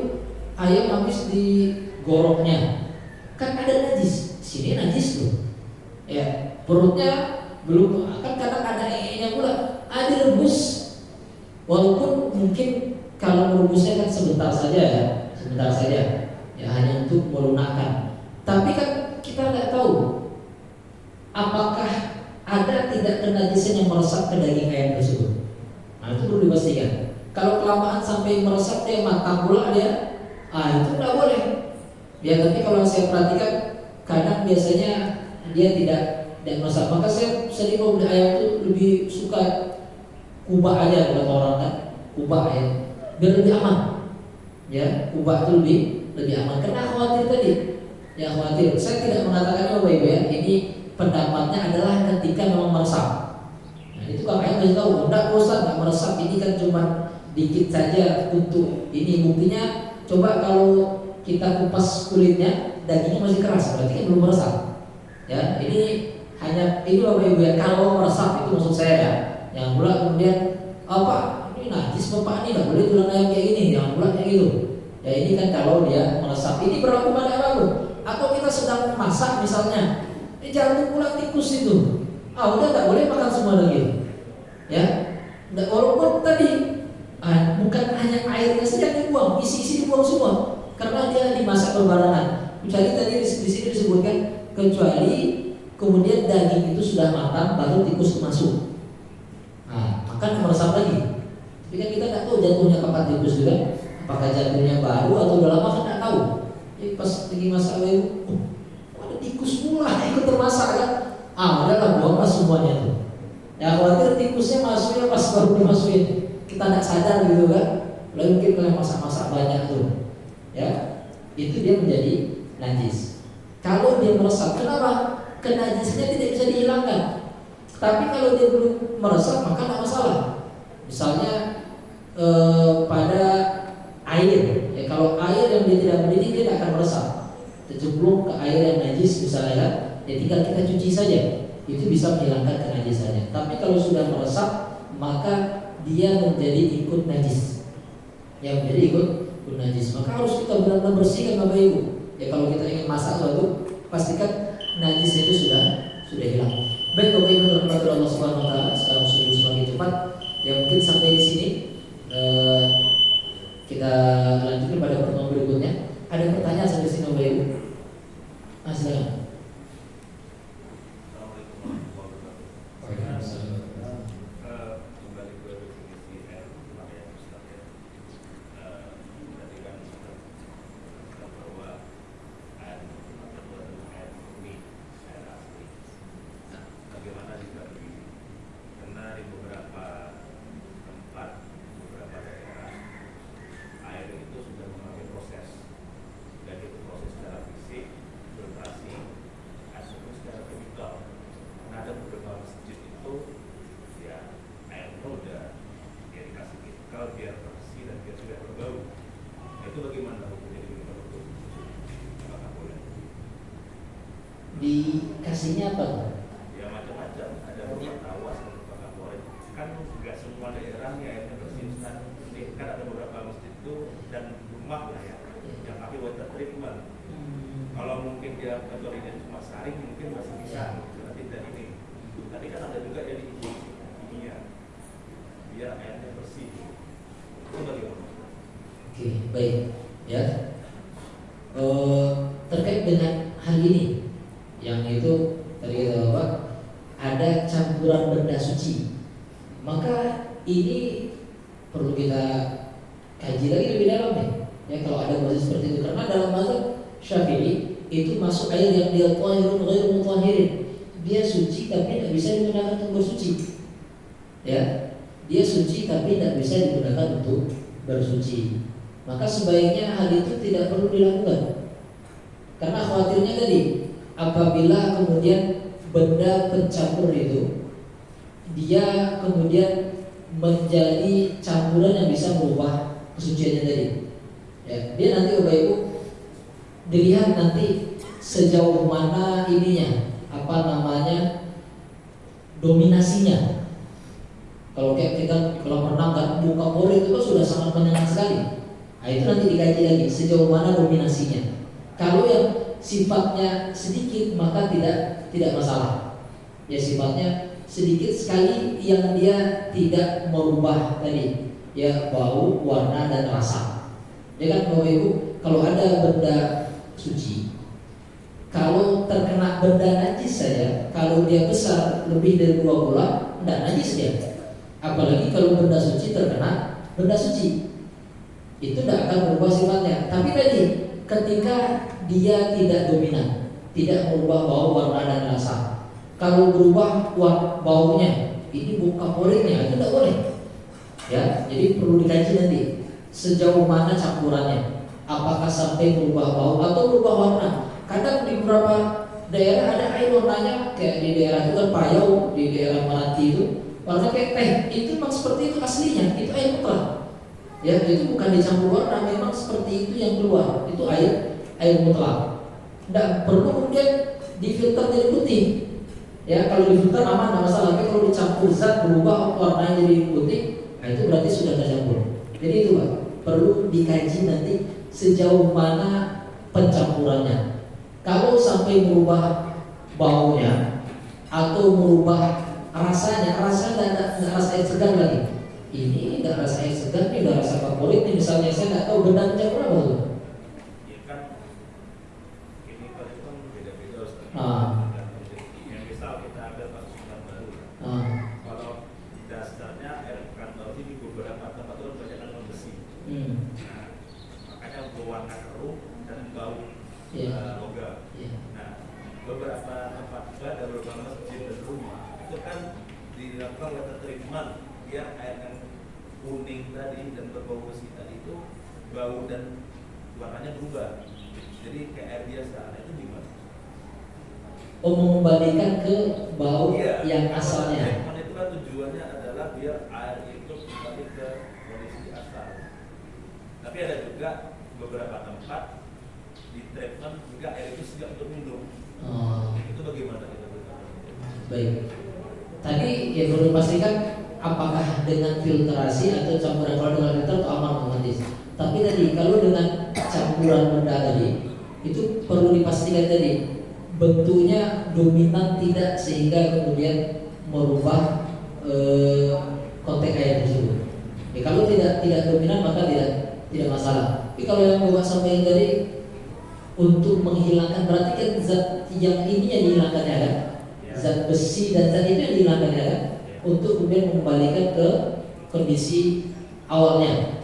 ayam habis digoroknya kan ada najis, sini najis tuh. Ya, perutnya belum, kan kadang ada nya pula, ada rebus. Walaupun mungkin kalau merebusnya kan sebentar saja ya, hanya untuk melunakkan. Tapi kan kita nggak tahu apakah ada tidak kenajisan yang meresap ke daging ayam tersebut. Itu perlu dipastikan. Kalau kelamaan sampai meresap dia matang pula dia, itu nggak boleh. Ya, tapi kalau saya perhatikan kadang biasanya dia tidak meresap. Maka saya sering mau beli ayam itu lebih suka kubah aja kata orang kan, kubah ya, biar lebih aman. Ya, kubah itu lebih aman. Karena khawatir tadi. Ya, khawatir. Saya tidak mengatakan Bapak Ibu ya, ini pendapatnya adalah ketika memang meresap. Itu kalau ayam kasih tahu, enggak Ustaz, enggak meresap, ini kan cuma dikit saja untuk ini. Buktinya coba kalau kita kupas kulitnya, dagingnya masih keras, berarti kan belum meresap. Ya, ini hanya ini Bapak Ibu ya, kalau meresap itu maksud saya ya. Yang pula kemudian apa? Ini najis Bapak, ini enggak boleh tulang ayam kayak gini, jangan pula kayak gitu. Ya, ini kan kalau dia meresap. Ini berlaku pada apapun. Atau kita sedang masak misalnya, jangan pula tikus itu. Udah nggak boleh makan semua lagi. Ya, walaupun tadi bukan hanya airnya saja dibuang, isi dibuang semua, karena dia dimasak berbarengan. Kecuali tadi di sini disebutkan kecuali kemudian daging itu sudah matang baru tikus masuk. Maka meresap lagi. Tapi kan kita nggak tahu jatuhnya kapan tikus juga. Apakah jatuhnya baru atau udah lama kan nggak tahu. Pas lagi masak ada tikus pula ikut termasak kan. Udahlah buanglah semuanya tuh. Ya, khawatir tikusnya masuknya pas baru dimasukin, kita nggak sadar gitu kan. Lalu mungkin kalau masak-masak banyak tuh, ya itu dia menjadi najis. Kalau dia meresap, kenapa? Kenajisnya tidak bisa dihilangkan. Tapi kalau dia belum meresap maka tidak masalah. Misalnya pada air, ya kalau air yang dia tidak mendidih dia akan meresap. Tercemplung ke air yang najis misalnya, ya tinggal kita cuci saja. itu bisa menghilangkan kenajisannya. Tapi kalau sudah meresap, maka dia menjadi ikut najis. Yang menjadi ikut najis. Maka harus kita benar-benar bersihkan Bapak Ibu. Ya kalau kita ingin masak suatu, pastikan najis itu sudah hilang. Baik Bapak Ibu rahmati Allah Subhanahu wa taala, sekarang sudah semakin cepat. Ya mungkin sampai di sini kita lanjutkan pada pertemuan berikutnya. Ada pertanyaan sampai sini Bapak Ibu? Silakan. Dikasihnya apa? Ya macam-macam, ada beberapa tawas, ada beberapa favorit. Kan nggak semua daerahnya airnya bersih. Kan ada beberapa masjid itu dan rumah lah ya, yang pakai water treatment. Kalau mungkin dia metodenya cuma saring, mungkin masih bisa. Tapi tidak ini. Tapi kan ada juga yang ini ya, biar airnya bersih. Itu bagaimana? Oke, baik. Ya. Terkait dengan hal ini, yang itu tadi kita Bapak, ada campuran benda suci, maka ini perlu kita kaji lagi lebih dalam ya kalau ada kondisi seperti itu, karena dalam mazhab Syafi'i itu masuk air yang dia tahirun ghairu mutahhirin, dia suci tapi tidak bisa digunakan untuk bersuci, ya dia suci tapi tidak bisa digunakan untuk bersuci. Maka sebaiknya hal itu tidak perlu dilakukan, karena khawatirnya tadi apabila kemudian benda pencampur itu dia kemudian menjadi campuran yang bisa merubah kesuciannya tadi, ya, dia nanti Bapak Ibu dilihat nanti sejauh mana ininya, apa namanya, dominasinya. Kalau kayak kita kalau renang kan buka pori itu kan sudah sangat menyenang sekali. Nah, itu nanti dikaji lagi sejauh mana dominasinya. Kalau yang sifatnya sedikit maka tidak masalah. Ya sifatnya sedikit sekali yang dia tidak merubah tadi ya bau, warna dan rasa. Ya kan Bapak Ibu, kalau ada benda suci, kalau terkena benda najis saja, kalau dia besar lebih dari 2 bola, tidak najis dia. Apalagi kalau benda suci terkena benda suci, itu tidak akan berubah sifatnya. Tapi tadi ketika dia tidak dominan, tidak merubah bau, warna dan rasa. Kalau berubah baunya, ini bau favoritnya, itu tidak boleh. Ya, jadi perlu dikaji nanti sejauh mana campurannya. Apakah sampai berubah bau atau berubah warna? Kadang di beberapa daerah ada air warnanya kayak di daerah itu kan Payau, di daerah Maranti itu warna kayak teh. Itu memang seperti itu aslinya, itu air mutlak. Ya, itu bukan dicampur warna, memang seperti itu yang keluar. Itu air mutlak. Tidak perlu kemudian difilter jadi putih. Ya, kalau difilter aman, tidak masalah. Tapi kalau dicampur zat berubah warnanya jadi putih, nah itu berarti sudah tercampur. Jadi itu Pak, perlu dikaji nanti sejauh mana pencampurannya. Kalau sampai merubah baunya atau merubah rasanya tidak rasa air segar lagi. Ini tidak rasa air segar, ini udah rasa favorit. Ini misalnya saya nggak tahu benda pencampur apa tuh. Ya kan, ini kalau itu kan beda-beda Ustaz. Yang misal kita ambil pasukan baru. Kalau dasarnya air pekan baru ini beberapa tempat itu banyak yang besi. Nah, makanya berwarna keruh dan bau logam. Nah, beberapa tempat juga ada beberapa masjid dan rumah itu kan dilakukan water treatment biar air yang kuning tadi dan berbau besi tadi itu bau dan warnanya berubah. Jadi kayak air biasa. Nah, itu gimana? Oh, mengembalikan ke bau yang asalnya. Treatment itu kan tujuannya adalah biar air itu kembali ke kondisi asal. Tapi ada juga beberapa tempat di treatment juga air itu siap untuk minum. Itu bagaimana kita beritahu? Baik. Tadi yang perlu dipastikan apakah dengan filtrasi atau campuran. Kalau dengan filter itu aman otomatis. Tapi tadi kalau dengan campuran benda tadi itu perlu dipastikan tadi bentuknya dominan tidak sehingga kemudian merubah konteks air tersebut. Ya, kalau tidak dominan maka tidak masalah. Tapi kalau yang Bapak sampaikan tadi untuk menghilangkan, berarti kan zat yang ini yang dihilangkan ya kan? Zat besi dan zat itu yang dihilangkan ya kan? Untuk kemudian mengembalikan ke kondisi awalnya.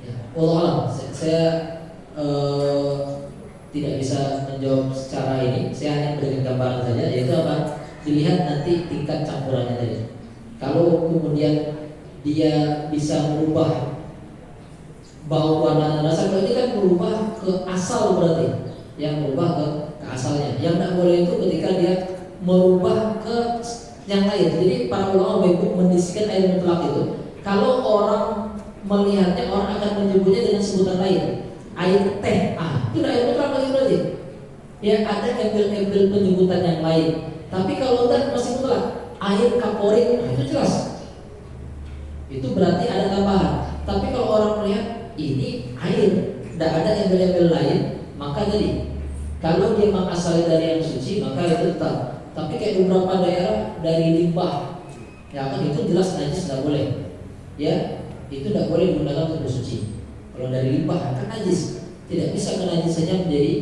Ya, Allah alam, saya tidak bisa menjawab secara ini. Saya hanya berikan gambaran saja, yaitu apa? Dilihat nanti tingkat campurannya tadi. Kalau kemudian dia bisa merubah bau, warna, dan rasa, berarti kan berubah ke asal, berarti yang berubah ke asalnya. Yang tidak boleh itu ketika dia merubah ke yang lain. Jadi para ulama mendiskusikan air mutlak itu, kalau orang melihatnya, orang akan menyebutnya dengan sebutan lain, air teh, itu air mutlak lagi berarti. Ya ada embel-embel penyebutan yang lain. Tapi kalau tidak masih mutlak, air kaporit, itu jelas. Itu berarti ada tambahan. Tapi kalau orang melihat ini air, tidak ada embel-embel lain, maka jadi kalau dia memang asalnya dari yang suci, maka itu tetap. Tapi kayak beberapa daerah dari limbah, ya kan itu jelas najis, tidak boleh. Ya, itu tidak boleh digunakan untuk bersuci. Kalau dari limbah kan najis, tidak bisa kenajisannya menjadi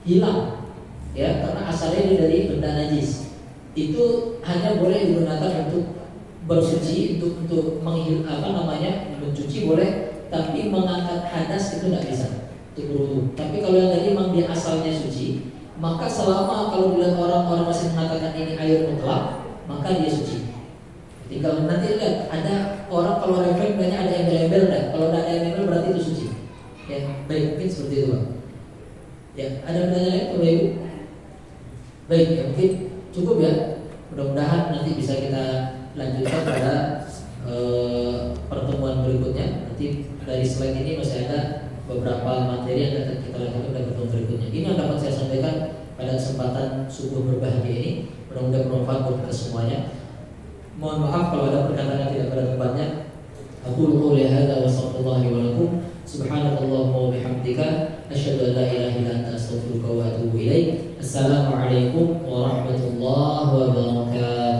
hilang. Ya, karena asalnya dia dari benda najis. Itu hanya boleh digunakan untuk bersuci, untuk mencuci boleh, tapi mengangkat hadas itu tidak bisa untuk berwudu. Tapi kalau yang tadi memang dia asalnya suci, maka selama kalau dilihat orang masih mengatakan ini air mutlak, maka dia suci. Tinggal nanti lihat ada orang kalau refleks banyak ada embel-embel, kalau tidak ada embel berarti itu suci. Ya, baik, mungkin seperti itu, Pak. Ya, ada pertanyaan lain, Bapak Ibu? Baik, ya mungkin cukup ya. Mudah-mudahan nanti bisa kita lanjutkan pada pertemuan berikutnya. Nanti dari slide ini masih ada beberapa materi yang akan kita lanjutkan pada pertemuan berikutnya. Ini yang dapat saya sampaikan pada kesempatan subuh berbahagia ini. Mudah-mudahan bermanfaat buat kita semuanya. Mohon maaf kalau ada perkataan yang tidak pada tempatnya. Aku qouli hadza wa sallallahu wa lakum. Subhanakallahumma wa bihamdika asyhadu an la ilaha illa anta astaghfiruka wa atubu ilaik. Assalamualaikum warahmatullahi wabarakatuh.